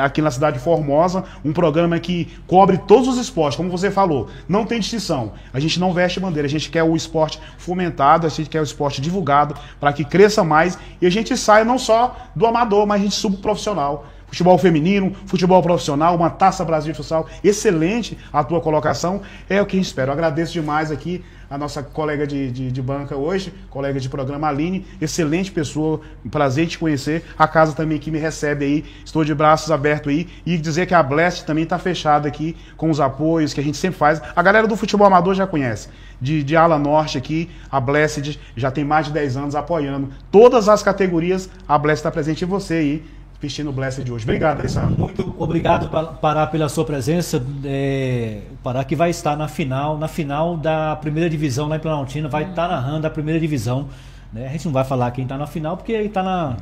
aqui na cidade de Formosa, um programa que cobre todos os esportes, como você falou, não tem distinção. A gente não veste bandeira, a gente quer o esporte fomentado, a gente quer o esporte divulgado para que cresça mais e a gente saia não só do amador, mas a gente suba pro profissional. Futebol feminino, futebol profissional, uma Taça Brasil de futsal. Excelente a tua colocação, é o que a gente espera. Eu agradeço demais aqui a nossa colega de banca hoje, colega de programa Aline, excelente pessoa, um prazer te conhecer. A casa também que me recebe aí, estou de braços abertos aí. E dizer que a Blessed também está fechada aqui com os apoios que a gente sempre faz. A galera do futebol amador já conhece. De Ala Norte aqui, a Blessed já tem mais de 10 anos apoiando. Todas as categorias, a Blessed está presente em você aí, vestindo o Blessed de hoje. Obrigado, Alessandro. Muito obrigado, Pará, pela sua presença. O Pará que vai estar na final da primeira divisão lá em Planaltina, vai estar narrando a primeira divisão. Né? A gente não vai falar quem está na final, porque ele está na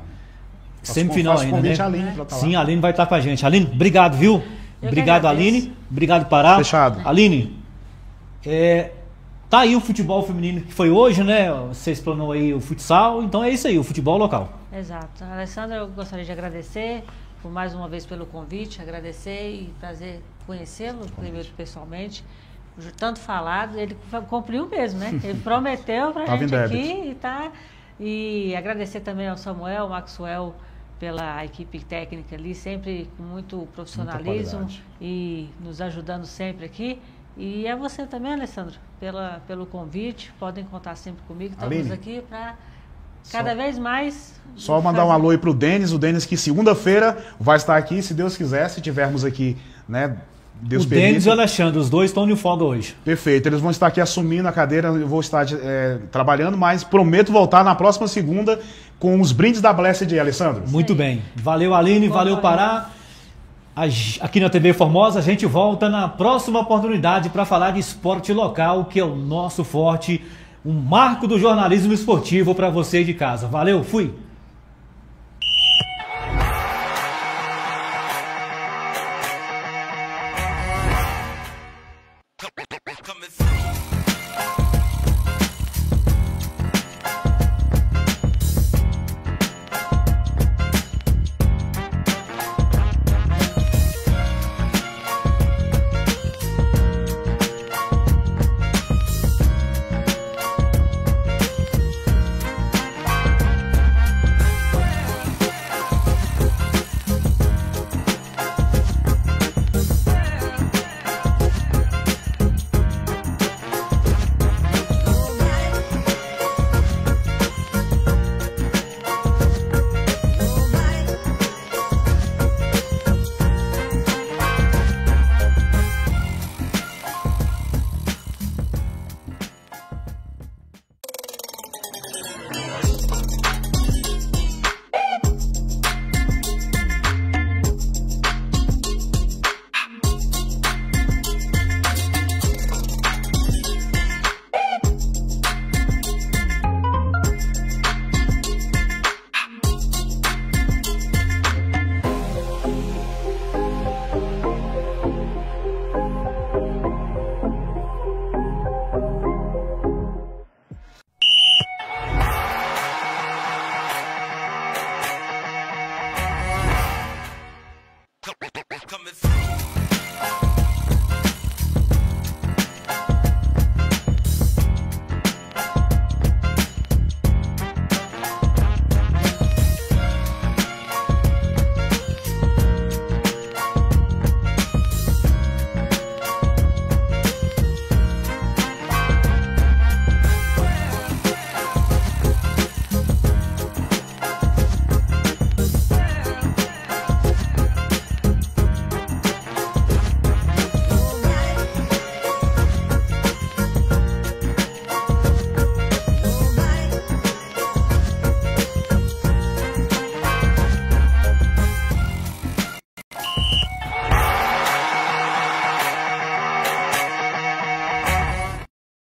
semifinal ainda, né? A Aline Sim, a Aline vai estar com a gente. Aline, obrigado, viu? Obrigado, Aline. Obrigado, Pará. Fechado. Aline, tá aí o futebol feminino que foi hoje, né? Você explanou aí o futsal, então é isso aí, o futebol local. Exato. Alessandro, eu gostaria de agradecer por mais uma vez pelo convite, agradecer e prazer conhecê-lo primeiro pessoalmente. Tanto falado, ele cumpriu mesmo, né? Ele prometeu pra gente aqui e agradecer também ao Samuel, ao Maxwell, pela equipe técnica ali, sempre com muito profissionalismo e nos ajudando sempre aqui. E é você também, Alessandro, pelo convite. Podem contar sempre comigo. Estamos Aline, aqui para cada vez mais... Só mandar um alô aí pro Denis. O Denis que segunda-feira vai estar aqui, se Deus quiser, se tivermos aqui, né? Deus permite. O Denis e o Alexandre, os dois estão de folga hoje. Perfeito, eles vão estar aqui assumindo a cadeira, eu vou estar trabalhando, mas prometo voltar na próxima segunda com os brindes da Blessed, Alessandro. Muito bem. Valeu, Aline, valeu, Pará. Aqui na TV Formosa, a gente volta na próxima oportunidade para falar de esporte local, que é o nosso forte, um marco do jornalismo esportivo para você de casa. Valeu, fui!